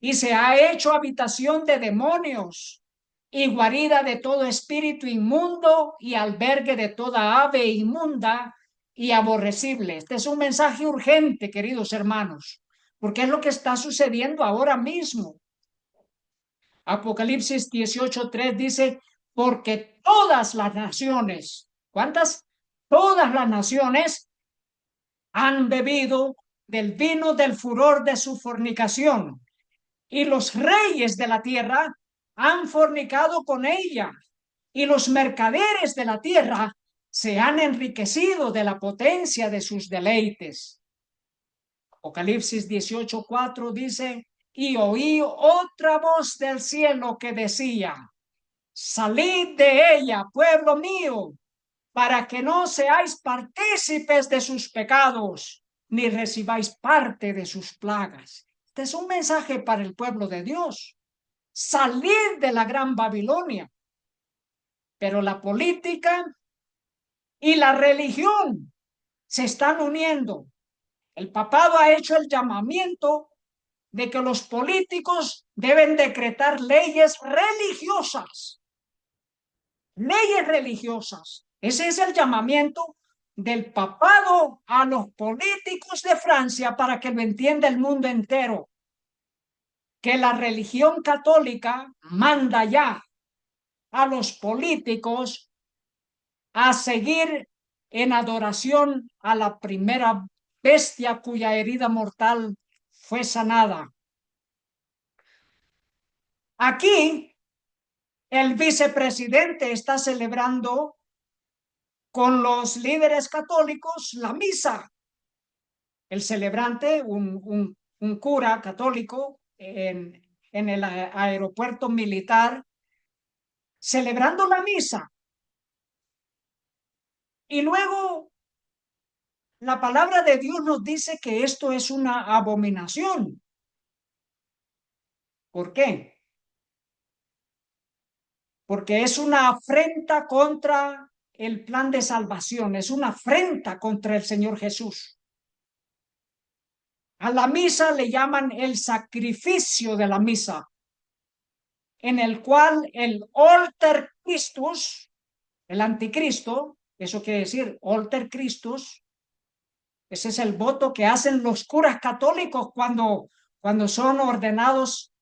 Speaker 1: y se ha hecho habitación de demonios y guarida de todo espíritu inmundo y albergue de toda ave inmunda y aborrecible. Este es un mensaje urgente, queridos hermanos, porque es lo que está sucediendo ahora mismo. Apocalipsis 18:3 dice, porque todas las naciones, ¿cuántas? Todas las naciones han bebido del vino del furor de su fornicación, y los reyes de la tierra han fornicado con ella, y los mercaderes de la tierra se han enriquecido de la potencia de sus deleites. Apocalipsis 18:4 dice, y oí otra voz del cielo que decía, salid de ella, pueblo mío, para que no seáis partícipes de sus pecados, ni recibáis parte de sus plagas. Este es un mensaje para el pueblo de Dios. Salir de la gran Babilonia. Pero la política y la religión se están uniendo. El papado ha hecho el llamamiento de que los políticos deben decretar leyes religiosas leyes religiosas. Ese es el llamamiento del papado a los políticos de Francia para que lo entienda el mundo entero, que la religión católica manda ya a los políticos a seguir en adoración a la primera bestia cuya herida mortal fue sanada. Aquí el vicepresidente está celebrando con los líderes católicos la misa. El celebrante, un cura católico en el aeropuerto militar, celebrando la misa. Y luego la palabra de Dios nos dice que esto es una abominación. ¿Por qué? Porque es una afrenta contra el plan de salvación, es una afrenta contra el Señor Jesús. A la misa le llaman el sacrificio de la misa, en el cual el alter Christus, el anticristo, eso quiere decir alter Christus, ese es el voto que hacen los curas católicos cuando son ordenados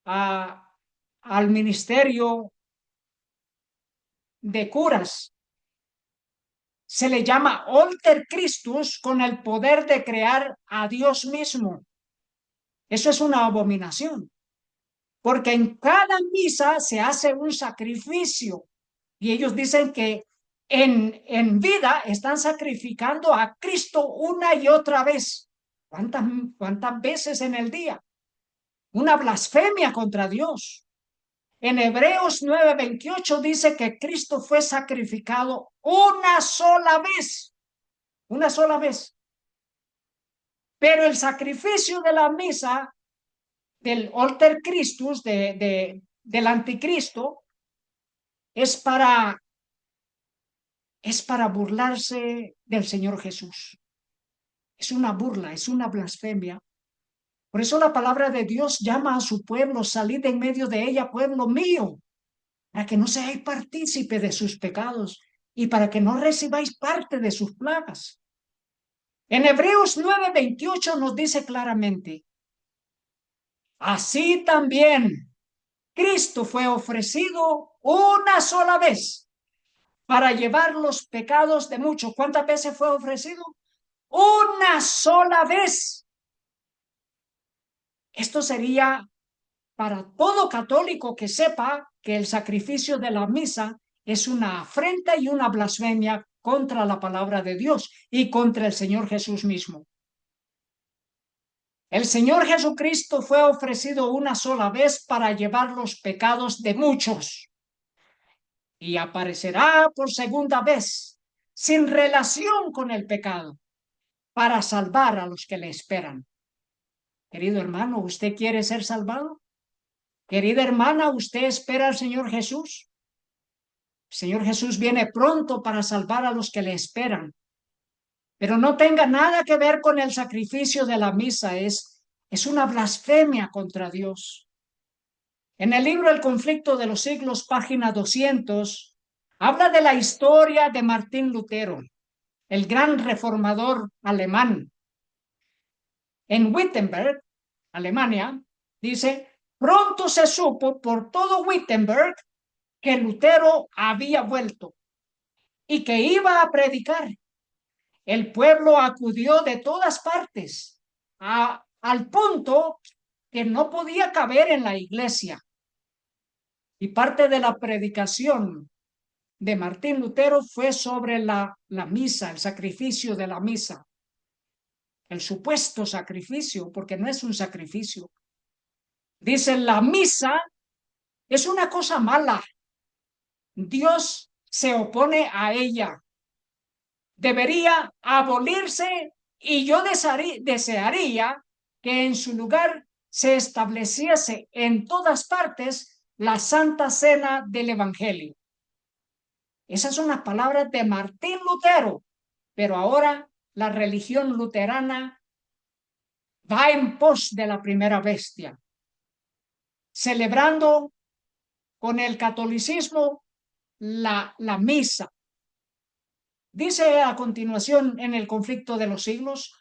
Speaker 1: al ministerio de curas. Se le llama alter Christus con el poder de crear a Dios mismo. Eso es una abominación, porque en cada misa se hace un sacrificio y ellos dicen que en vida están sacrificando a Cristo una y otra vez. ¿Cuántas veces en el día? Una blasfemia contra Dios. En Hebreos 9:28 dice que Cristo fue sacrificado una sola vez. Pero el sacrificio de la misa, del alter Christus, del anticristo, es para burlarse del Señor Jesús. Es una burla, es una blasfemia. Por eso la palabra de Dios llama a su pueblo, salid en medio de ella, pueblo mío, para que no seáis partícipe de sus pecados y para que no recibáis parte de sus plagas. En Hebreos 9:28 nos dice claramente, así también Cristo fue ofrecido una sola vez para llevar los pecados de muchos. ¿Cuántas veces fue ofrecido? Una sola vez. Esto sería para todo católico que sepa que el sacrificio de la misa es una afrenta y una blasfemia contra la palabra de Dios y contra el Señor Jesús mismo. El Señor Jesucristo fue ofrecido una sola vez para llevar los pecados de muchos y aparecerá por segunda vez sin relación con el pecado para salvar a los que le esperan. Querido hermano, ¿usted quiere ser salvado? Querida hermana, ¿usted espera al Señor Jesús? El Señor Jesús viene pronto para salvar a los que le esperan, pero no tenga nada que ver con el sacrificio de la misa, es una blasfemia contra Dios. En el libro El conflicto de los siglos, página 200, habla de la historia de Martín Lutero, el gran reformador alemán. En Wittenberg, Alemania, dice, pronto se supo por todo Wittenberg que Lutero había vuelto y que iba a predicar. El pueblo acudió de todas partes al punto que no podía caber en la iglesia. Y parte de la predicación de Martín Lutero fue sobre la misa, el sacrificio de la misa, el supuesto sacrificio, porque no es un sacrificio. Dice, la misa es una cosa mala. Dios se opone a ella. Debería abolirse y yo desearía que en su lugar se estableciese en todas partes la Santa Cena del Evangelio. Esas son las palabras de Martín Lutero, pero ahora la religión luterana va en pos de la primera bestia, celebrando con el catolicismo la misa. Dice a continuación en el conflicto de los siglos,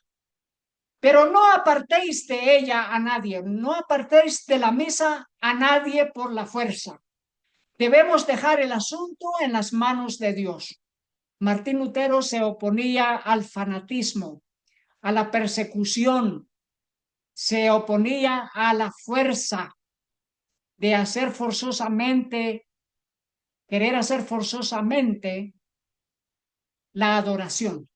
Speaker 1: pero no apartéis de ella a nadie, no apartéis de la misa a nadie por la fuerza. Debemos dejar el asunto en las manos de Dios. Martín Lutero se oponía al fanatismo, a la persecución, se oponía a la fuerza de querer hacer forzosamente la adoración.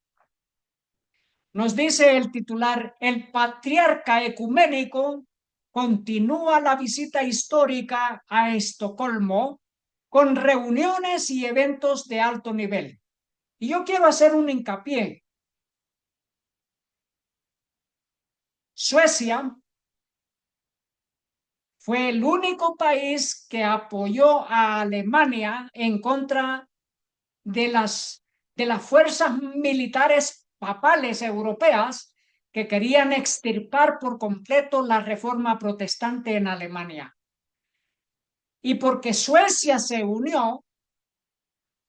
Speaker 1: Nos dice el titular, el patriarca ecuménico continúa la visita histórica a Estocolmo con reuniones y eventos de alto nivel. Y yo quiero hacer un hincapié. Suecia fue el único país que apoyó a Alemania en contra de las fuerzas militares papales europeas que querían extirpar por completo la reforma protestante en Alemania. Y porque Suecia se unió,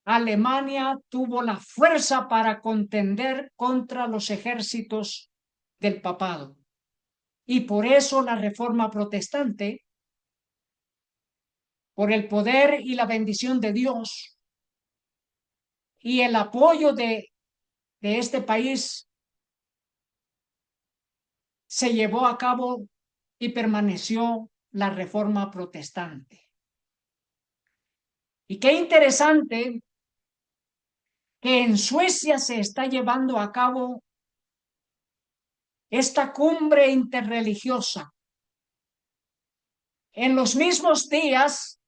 Speaker 1: Alemania tuvo la fuerza para contender contra los ejércitos del papado. Y por eso la reforma protestante, por el poder y la bendición de Dios y el apoyo de este país, se llevó a cabo y permaneció la reforma protestante. Y qué interesante que en Suecia se está llevando a cabo esta cumbre interreligiosa en los mismos días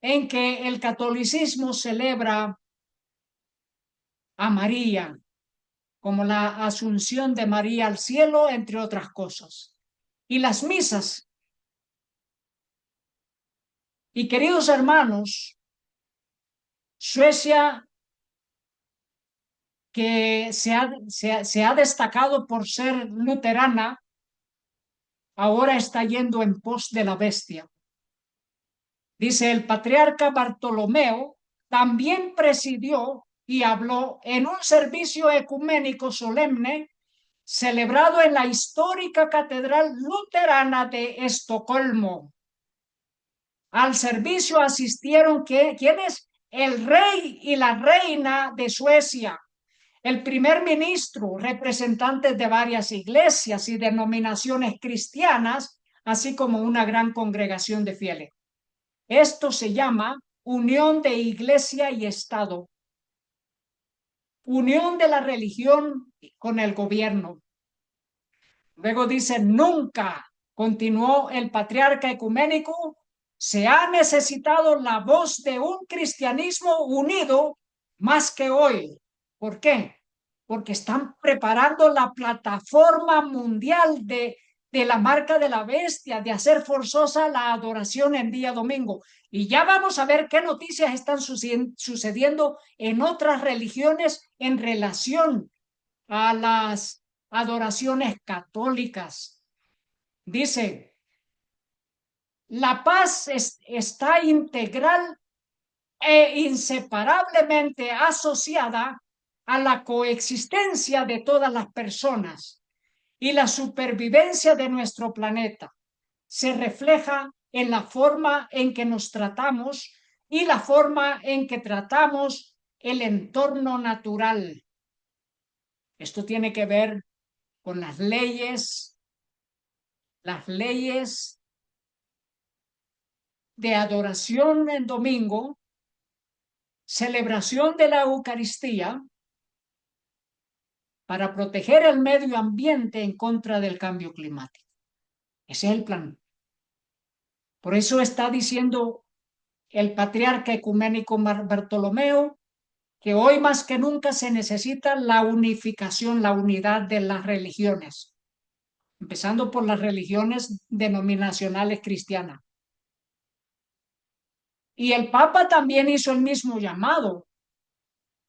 Speaker 1: en que el catolicismo celebra a María, como la asunción de María al cielo, entre otras cosas. Y las misas. Y queridos hermanos, Suecia, que se ha destacado por ser luterana, ahora está yendo en pos de la bestia. Dice, el patriarca Bartolomeo también presidió y habló en un servicio ecuménico solemne celebrado en la histórica Catedral Luterana de Estocolmo. Al servicio asistieron ¿quiénes? El rey y la reina de Suecia, el primer ministro, representantes de varias iglesias y denominaciones cristianas, así como una gran congregación de fieles. Esto se llama unión de iglesia y Estado, unión de la religión con el gobierno. Luego dice, nunca, continuó el patriarca ecuménico, se ha necesitado la voz de un cristianismo unido más que hoy. ¿Por qué? Porque están preparando la plataforma mundial de la marca de la bestia, de hacer forzosa la adoración en día domingo. Y ya vamos a ver qué noticias están sucediendo en otras religiones en relación a las adoraciones católicas. Dice, la paz está integral e inseparablemente asociada a la coexistencia de todas las personas y la supervivencia de nuestro planeta. Se refleja en la forma en que nos tratamos y la forma en que tratamos el entorno natural. Esto tiene que ver con las leyes de adoración en domingo, celebración de la Eucaristía, para proteger el medio ambiente en contra del cambio climático. Ese es el plan. Por eso está diciendo el patriarca ecuménico Bartolomeo que hoy más que nunca se necesita la unificación, la unidad de las religiones, empezando por las religiones denominacionales cristianas. Y el Papa también hizo el mismo llamado.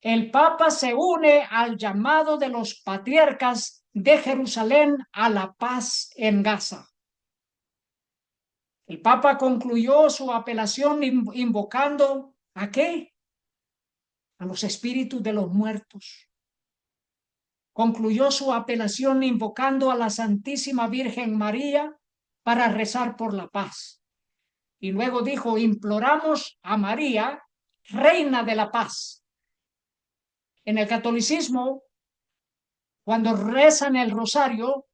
Speaker 1: El Papa se une al llamado de los patriarcas de Jerusalén a la paz en Gaza. El Papa concluyó su apelación invocando ¿A qué? A los espíritus de los muertos. Concluyó su apelación invocando a la Santísima Virgen María para rezar por la paz. Y luego dijo, imploramos a María, Reina de la Paz. En el catolicismo, cuando rezan el rosario,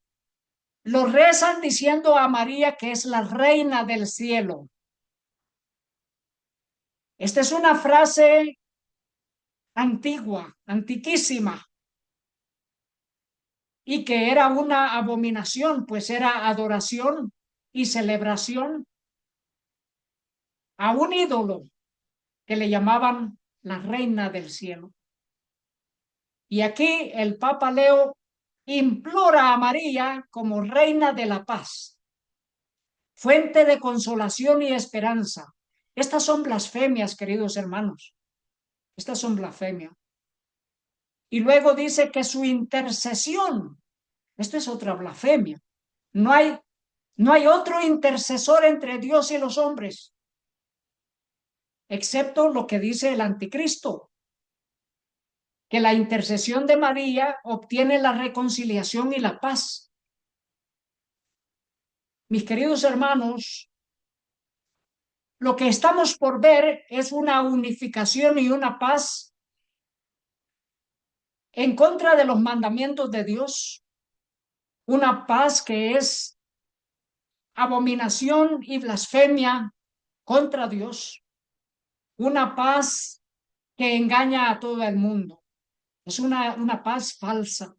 Speaker 1: lo rezan diciendo a María que es la Reina del cielo. Esta es una frase antigua, antiquísima, y que era una abominación, pues era adoración y celebración a un ídolo que le llamaban la Reina del cielo. Y aquí el Papa Leo implora a María como Reina de la Paz, fuente de consolación y esperanza. Estas son blasfemias, queridos hermanos. Estas son blasfemias. Y luego dice que su intercesión, esto es otra blasfemia. No hay otro intercesor entre Dios y los hombres, excepto lo que dice el anticristo, que la intercesión de María obtiene la reconciliación y la paz. Mis queridos hermanos, lo que estamos por ver es una unificación y una paz en contra de los mandamientos de Dios, una paz que es abominación y blasfemia contra Dios, una paz que engaña a todo el mundo. Es una paz falsa.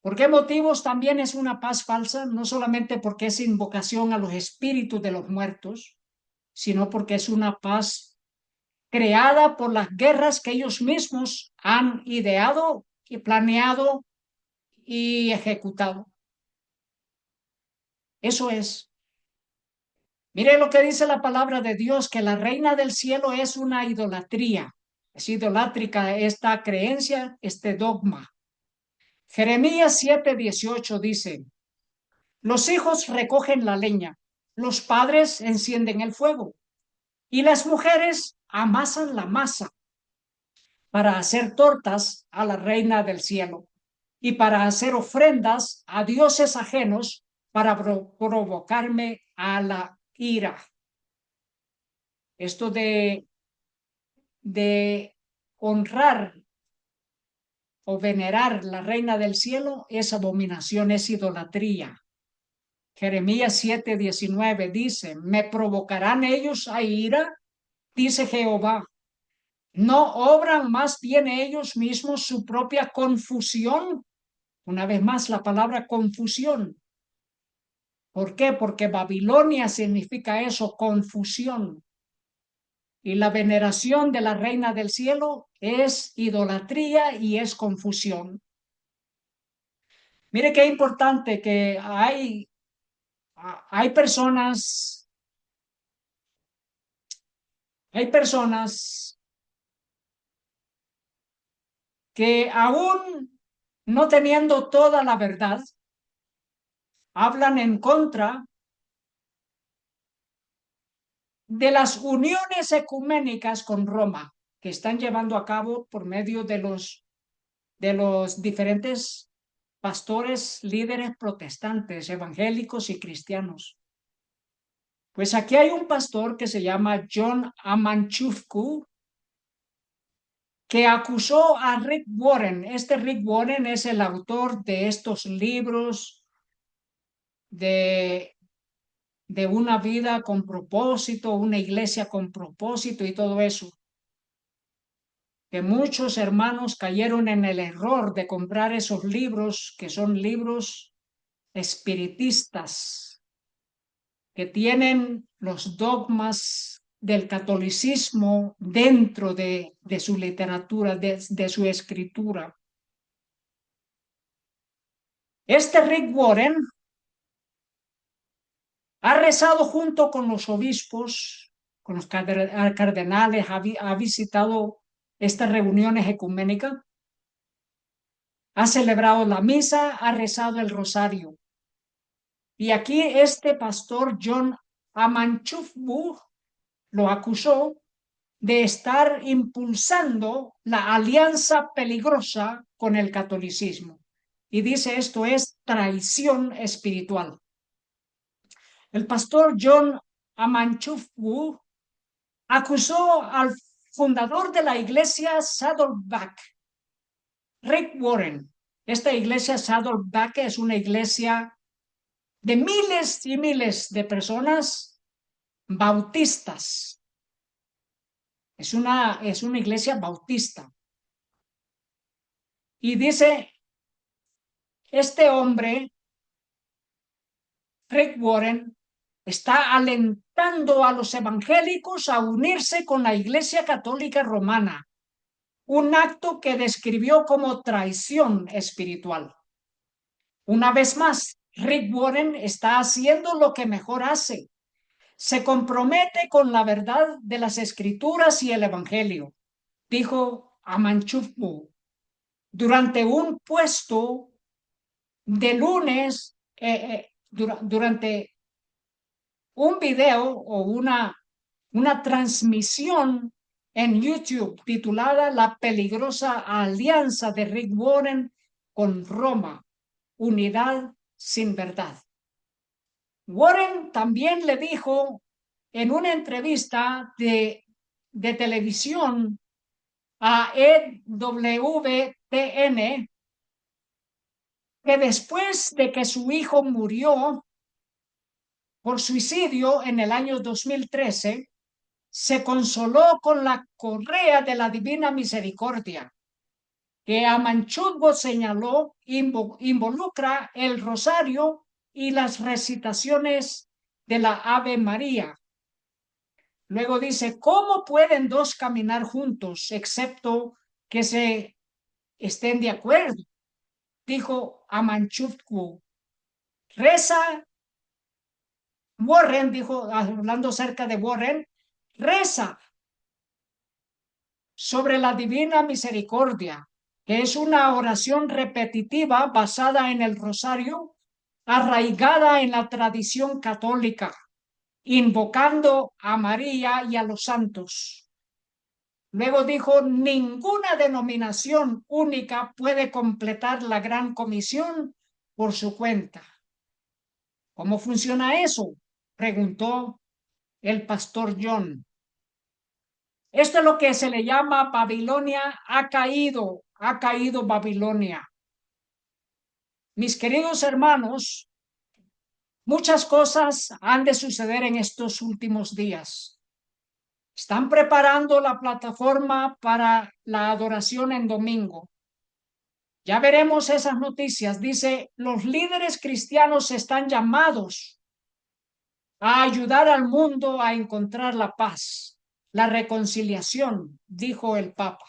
Speaker 1: ¿Por qué motivos también es una paz falsa? No solamente porque es invocación a los espíritus de los muertos, sino porque es una paz creada por las guerras que ellos mismos han ideado y planeado y ejecutado. Eso es. Mire lo que dice la palabra de Dios, que la reina del cielo es una idolatría. Es idolátrica esta creencia, este dogma. Jeremías 7:18 dice, los hijos recogen la leña, los padres encienden el fuego y las mujeres amasan la masa para hacer tortas a la reina del cielo y para hacer ofrendas a dioses ajenos para provocarme a la ira. Esto de honrar o venerar la reina del cielo es abominación, es idolatría. Jeremías 7:19 dice, ¿me provocarán ellos a ira? Dice Jehová. ¿No obran más bien ellos mismos su propia confusión? Una vez más, la palabra confusión. ¿Por qué? Porque Babilonia significa eso, confusión. Y la veneración de la reina del cielo es idolatría y es confusión. Mire qué importante que hay personas, hay personas que aún no teniendo toda la verdad, hablan en contra de las uniones ecuménicas con Roma que están llevando a cabo por medio de los diferentes pastores, líderes protestantes, evangélicos y cristianos. Pues aquí hay un pastor que se llama John Amanchufku, que acusó a Rick Warren. Este Rick Warren es el autor de estos libros de una vida con propósito, una iglesia con propósito y todo eso. Que muchos hermanos cayeron en el error de comprar esos libros, que son libros espiritistas, que tienen los dogmas del catolicismo dentro de su literatura, de su escritura. Este Rick Warren ha rezado junto con los obispos, con los cardenales, ha visitado estas reuniones ecuménicas, ha celebrado la misa, ha rezado el rosario. Y aquí este pastor John Amanchufbu lo acusó de estar impulsando la alianza peligrosa con el catolicismo. Y dice esto es traición espiritual. El pastor John Amanchufwu acusó al fundador de la iglesia Saddleback, Rick Warren. Esta iglesia Saddleback es una iglesia de miles y miles de personas bautistas. Es una iglesia bautista. Y dice, este hombre, Rick Warren, está alentando a los evangélicos a unirse con la Iglesia Católica Romana, un acto que describió como traición espiritual. Una vez más, Rick Warren está haciendo lo que mejor hace. Se compromete con la verdad de las Escrituras y el Evangelio, dijo Amanchufwu durante un puesto de lunes, durante un video o una transmisión en YouTube titulada La peligrosa alianza de Rick Warren con Roma, unidad sin verdad. Warren también le dijo en una entrevista de televisión a EWTN que después de que su hijo murió por suicidio en el año 2013, se consoló con la correa de la Divina Misericordia, que Amanchuzgo señaló involucra el rosario y las recitaciones de la Ave María. Luego dice, ¿cómo pueden dos caminar juntos excepto que se estén de acuerdo? Dijo Amanchuzgo. Reza, Warren dijo, hablando acerca de Warren, reza sobre la divina misericordia, que es una oración repetitiva basada en el rosario, arraigada en la tradición católica, invocando a María y a los santos. Luego dijo, ninguna denominación única puede completar la gran comisión por su cuenta. ¿Cómo funciona eso?, preguntó el pastor John. Esto es lo que se le llama Babilonia ha caído Babilonia. Mis queridos hermanos, muchas cosas han de suceder en estos últimos días. Están preparando la plataforma para la adoración en domingo. Ya veremos esas noticias. Dice, los líderes cristianos están llamados a ayudar al mundo a encontrar la paz, la reconciliación, dijo el Papa.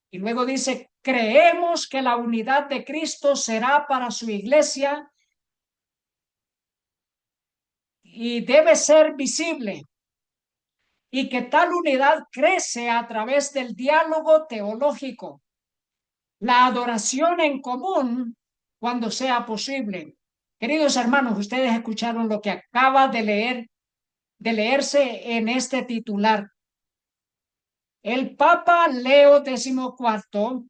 Speaker 1: Y luego dice, creemos que la unidad de Cristo será para su iglesia y debe ser visible, y que tal unidad crece a través del diálogo teológico, la adoración en común cuando sea posible. Queridos hermanos, ustedes escucharon lo que acaba de leerse en este titular. El Papa Leo XIV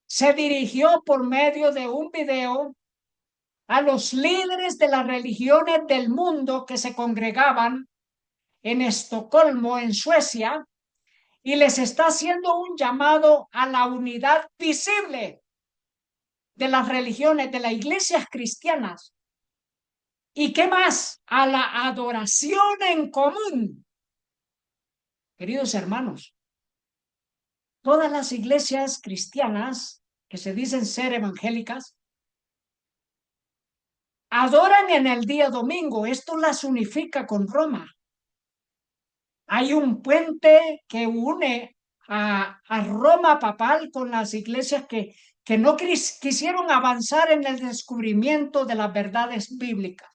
Speaker 1: se dirigió por medio de un video a los líderes de las religiones del mundo que se congregaban en Estocolmo, en Suecia, y les está haciendo un llamado a la unidad visible de las religiones, de las iglesias cristianas. ¿Y qué más? A la adoración en común. Queridos hermanos, todas las iglesias cristianas que se dicen ser evangélicas adoran en el día domingo. Esto las unifica con Roma. Hay un puente que une a Roma papal con las iglesias que no quisieron avanzar en el descubrimiento de las verdades bíblicas,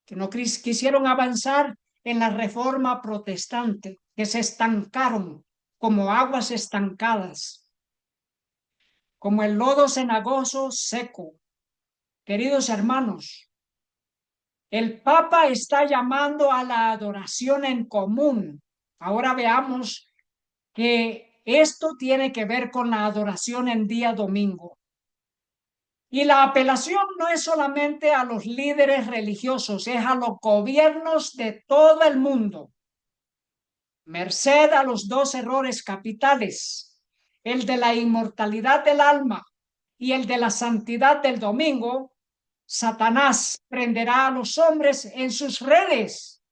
Speaker 1: que no quisieron avanzar en la reforma protestante, que se estancaron como aguas estancadas, como el lodo cenagoso seco. Queridos hermanos, El Papa está llamando a la adoración en común. Ahora veamos que esto tiene que ver con la adoración en día domingo. Y la apelación no es solamente a los líderes religiosos, es a los gobiernos de todo el mundo. Merced a los dos errores capitales, el de la inmortalidad del alma y el de la santidad del domingo, Satanás prenderá a los hombres en sus redes.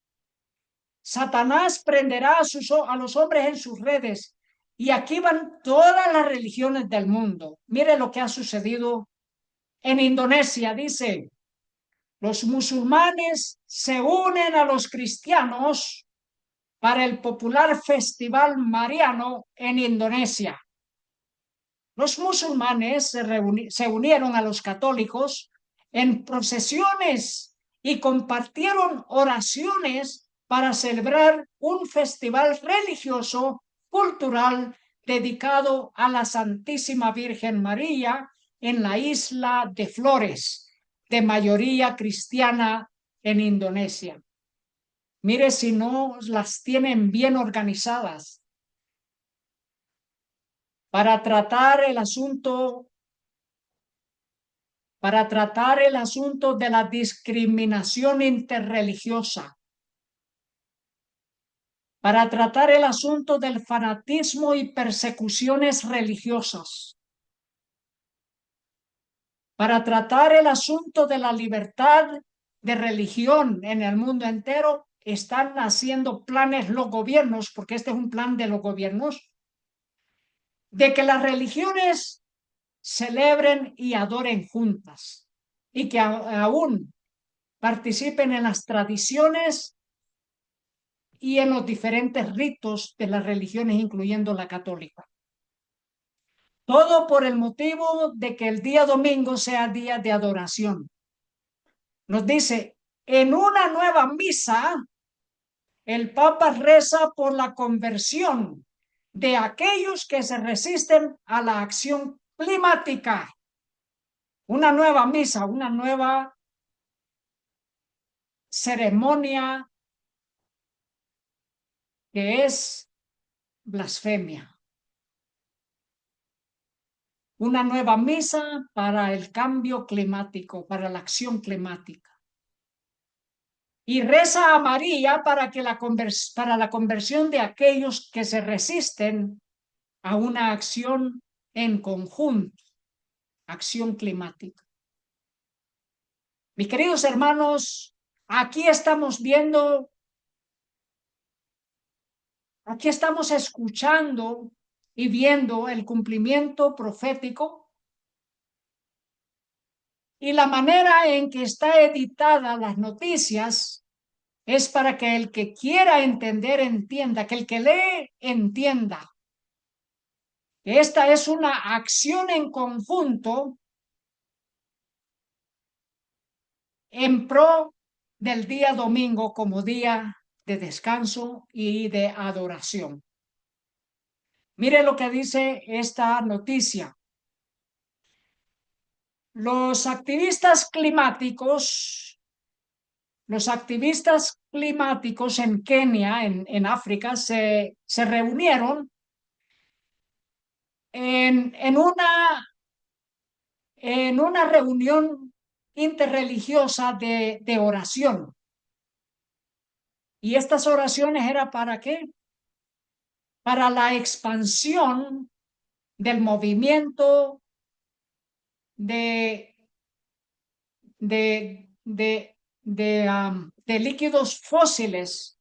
Speaker 1: Satanás prenderá a los hombres en sus redes. Y aquí van todas las religiones del mundo. Mire lo que ha sucedido en Indonesia. Dice, los musulmanes se unen a los cristianos para el popular festival mariano en Indonesia. Los musulmanes se unieron a los católicos en procesiones y compartieron oraciones para celebrar un festival religioso, cultural, dedicado a la Santísima Virgen María en la isla de Flores, de mayoría cristiana en Indonesia. Mire si no las tienen bien organizadas para tratar el asunto de la discriminación interreligiosa, para tratar el asunto del fanatismo y persecuciones religiosas, para tratar el asunto de la libertad de religión en el mundo entero. Están haciendo planes los gobiernos, porque este es un plan de los gobiernos, de que las religiones celebren y adoren juntas y que aún participen en las tradiciones y en los diferentes ritos de las religiones, incluyendo la católica. Todo por el motivo de que el día domingo sea día de adoración. Nos dice, en una nueva misa, el Papa reza por la conversión de aquellos que se resisten a la acción climática. Una nueva misa, una nueva ceremonia que es blasfemia. Una nueva misa para el cambio climático, para la acción climática. Y reza a María para la conversión de aquellos que se resisten a una acción en conjunto, acción climática. Mis queridos hermanos, aquí estamos escuchando y viendo el cumplimiento profético y la manera en que está editada las noticias es para que el que quiera entender entienda, que el que lee entienda que esta es una acción en conjunto en pro del día domingo como día de descanso y de adoración. Mire lo que dice esta noticia. Los activistas climáticos en Kenia, en África, se reunieron en una reunión interreligiosa de oración. ¿Y estas oraciones era para qué? Para la expansión del movimiento de líquidos fósiles,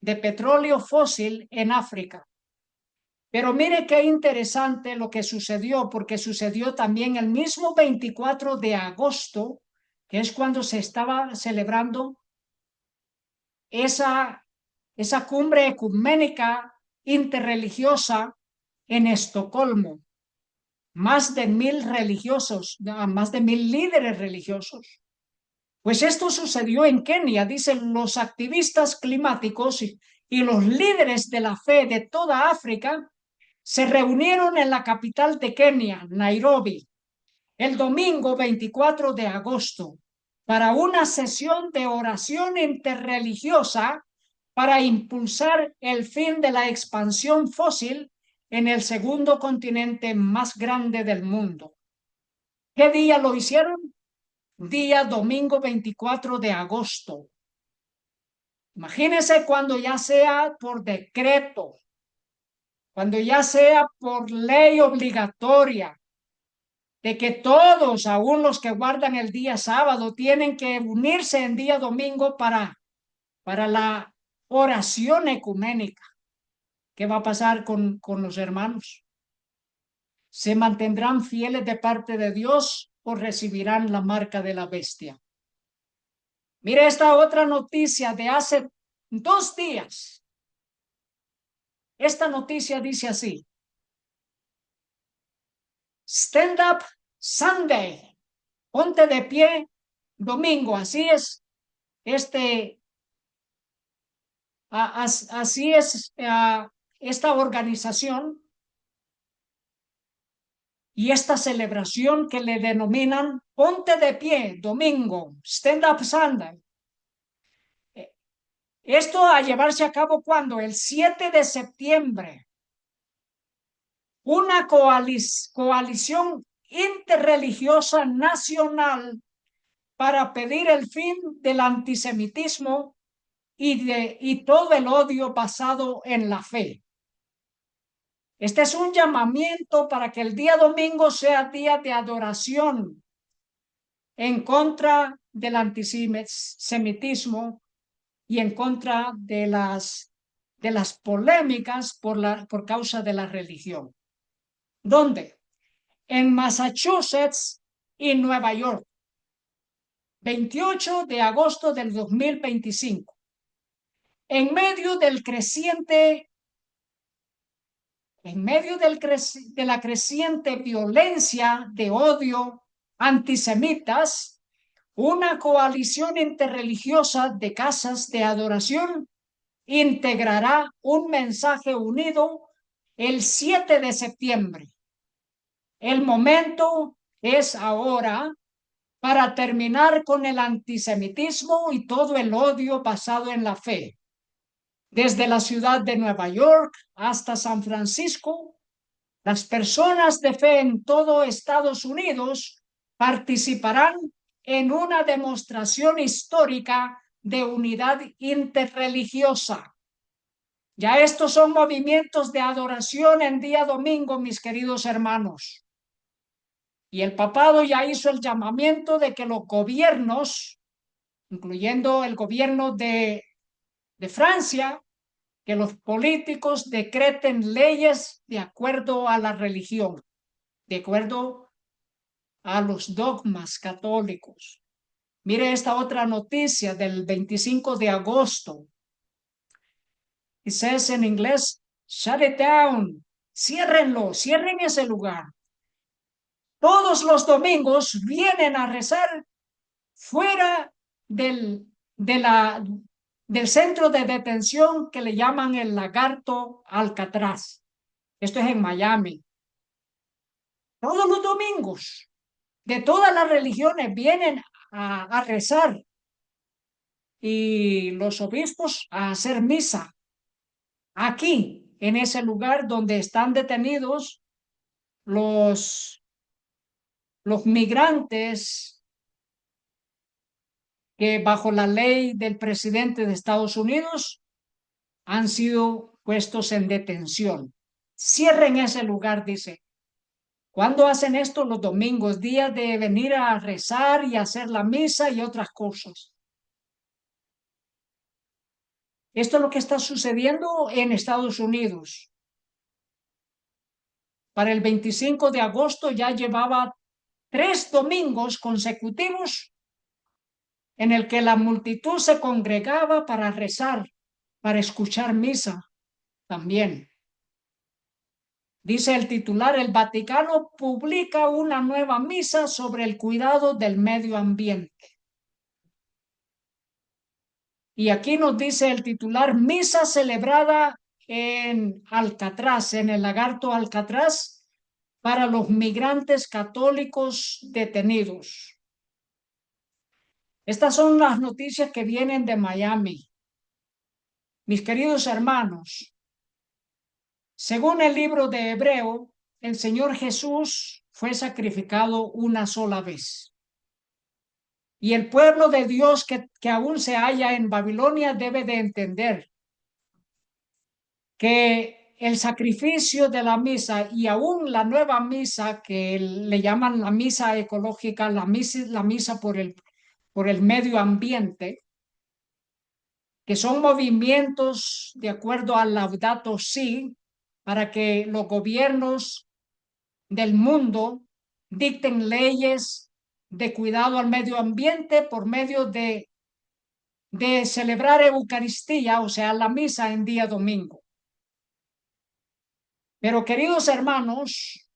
Speaker 1: de petróleo fósil en África. Pero mire qué interesante lo que sucedió, porque sucedió también el mismo 24 de agosto, que es cuando se estaba celebrando esa cumbre ecuménica interreligiosa en Estocolmo. Más de 1,000 religiosos, más de 1,000 líderes religiosos. Pues esto sucedió en Kenia, dicen los activistas climáticos y los líderes de la fe de toda África se reunieron en la capital de Kenia, Nairobi, el domingo 24 de agosto. para una sesión de oración interreligiosa para impulsar el fin de la expansión fósil en el segundo continente más grande del mundo. ¿Qué día lo hicieron? Día domingo 24 de agosto. Imagínense cuando ya sea por decreto, cuando ya sea por ley obligatoria, de que todos, aún los que guardan el día sábado, tienen que unirse en día domingo para la oración ecuménica. ¿Qué va a pasar con los hermanos? ¿Se mantendrán fieles de parte de Dios o recibirán la marca de la bestia? Mire esta otra noticia de hace 2 días. Esta noticia dice así: Stand Up Sunday, ponte de pie domingo. Así es, así es esta organización y esta celebración que le denominan ponte de pie domingo, Stand Up Sunday. Esto a llevarse a cabo cuando el 7 de septiembre, una coalición interreligiosa nacional para pedir el fin del antisemitismo y todo el odio basado en la fe. Este es un llamamiento para que el día domingo sea día de adoración en contra del antisemitismo y en contra de las polémicas por causa de la religión. ¿Dónde? En Massachusetts y Nueva York. 28 de agosto del 2025. En medio del creciente, de la creciente violencia de odio antisemitas, una coalición interreligiosa de casas de adoración integrará un mensaje unido el 7 de septiembre. El momento es ahora para terminar con el antisemitismo y todo el odio basado en la fe. Desde la ciudad de Nueva York hasta San Francisco, las personas de fe en todo Estados Unidos participarán en una demostración histórica de unidad interreligiosa. Ya estos son movimientos de adoración en día domingo, mis queridos hermanos. Y el papado ya hizo el llamamiento de que los gobiernos, incluyendo el gobierno de Francia, que los políticos decreten leyes de acuerdo a la religión, de acuerdo a los dogmas católicos. Mire esta otra noticia del 25 de agosto. It says en inglés, shut it down, ciérrenlo, cierren ese lugar. Todos los domingos vienen a rezar fuera del centro de detención que le llaman el Lagarto Alcatraz. Esto es en Miami. Todos los domingos de todas las religiones vienen a rezar y los obispos a hacer misa aquí, en ese lugar donde están detenidos los migrantes que bajo la ley del presidente de Estados Unidos han sido puestos en detención. Cierren ese lugar, dice. ¿Cuándo hacen esto? Los domingos, días de venir a rezar y hacer la misa y otras cosas. Esto es lo que está sucediendo en Estados Unidos. Para el 25 de agosto ya llevaba 3 domingos consecutivos en el que la multitud se congregaba para rezar, para escuchar misa también. Dice el titular, el Vaticano publica una nueva misa sobre el cuidado del medio ambiente. Y aquí nos dice el titular, misa celebrada en Alcatraz, en el Lagarto Alcatraz, para los migrantes católicos detenidos. Estas son las noticias que vienen de Miami. Mis queridos hermanos, según el libro de Hebreo, el Señor Jesús fue sacrificado una sola vez. Y el pueblo de Dios que aún se halla en Babilonia debe de entender que el sacrificio de la misa y aún la nueva misa que le llaman la misa ecológica, la misa por el medio ambiente, que son movimientos de acuerdo al Laudato Si, para que los gobiernos del mundo dicten leyes de cuidado al medio ambiente por medio de celebrar Eucaristía, o sea, la misa en día domingo. Pero queridos hermanos,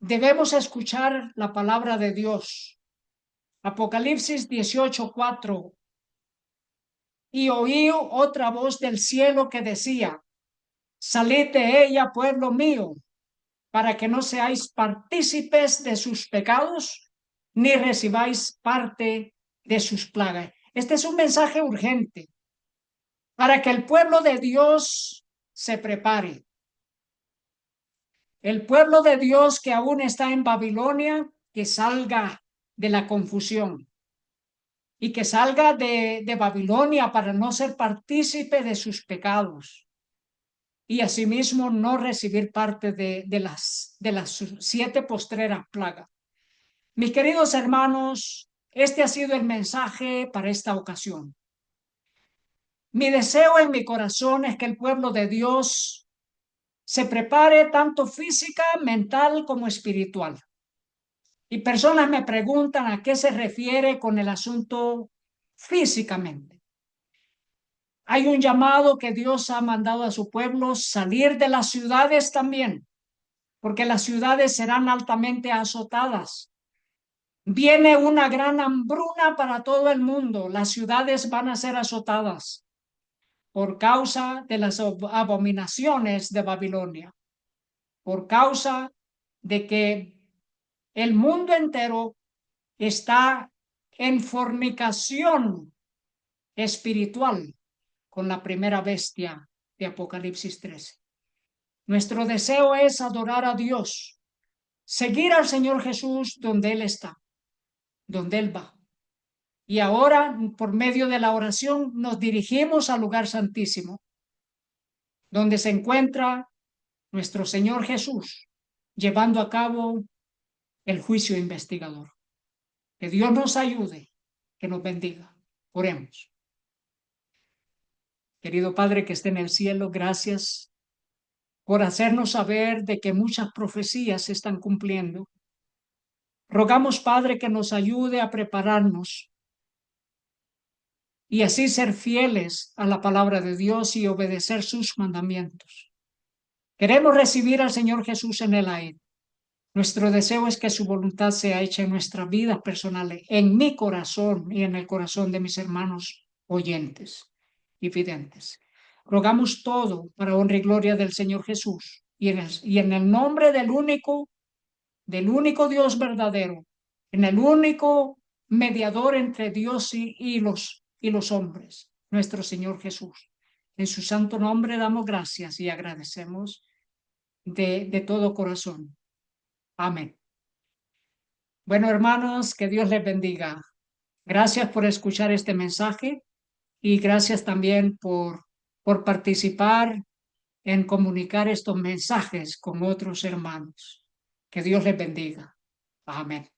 Speaker 1: debemos escuchar la palabra de Dios. Apocalipsis 18:4. Y oí otra voz del cielo que decía: salid de ella, pueblo mío, para que no seáis partícipes de sus pecados, ni recibáis parte de sus plagas. Este es un mensaje urgente para que el pueblo de Dios se prepare. El pueblo de Dios que aún está en Babilonia, que salga de la confusión y que salga de Babilonia para no ser partícipe de sus pecados y asimismo no recibir parte de las 7 postreras plagas. Mis queridos hermanos, este ha sido el mensaje para esta ocasión. Mi deseo en mi corazón es que el pueblo de Dios se prepare tanto física, mental como espiritual. Y personas me preguntan a qué se refiere con el asunto físicamente. Hay un llamado que Dios ha mandado a su pueblo salir de las ciudades también, porque las ciudades serán altamente azotadas. Viene una gran hambruna para todo el mundo. Las ciudades van a ser azotadas por causa de las abominaciones de Babilonia, por causa de que el mundo entero está en fornicación espiritual con la primera bestia de Apocalipsis 13. Nuestro deseo es adorar a Dios, seguir al Señor Jesús donde Él está, donde Él va. Y ahora, por medio de la oración, nos dirigimos al lugar santísimo, donde se encuentra nuestro Señor Jesús, llevando a cabo el juicio investigador. Que Dios nos ayude, que nos bendiga. Oremos. Querido Padre que esté en el cielo, gracias por hacernos saber de que muchas profecías se están cumpliendo. Rogamos, Padre, que nos ayude a prepararnos y así ser fieles a la palabra de Dios y obedecer sus mandamientos. Queremos recibir al Señor Jesús en el aire. Nuestro deseo es que su voluntad sea hecha en nuestras vidas personales, en mi corazón y en el corazón de mis hermanos oyentes y videntes. Rogamos todo para honra y gloria del Señor Jesús y en el nombre del único Dios verdadero, en el único mediador entre Dios y los hombres, nuestro Señor Jesús. En su santo nombre damos gracias y agradecemos de todo corazón. Amén. Bueno, hermanos, que Dios les bendiga. Gracias por escuchar este mensaje y gracias también por participar en comunicar estos mensajes con otros hermanos. Que Dios les bendiga. Amén.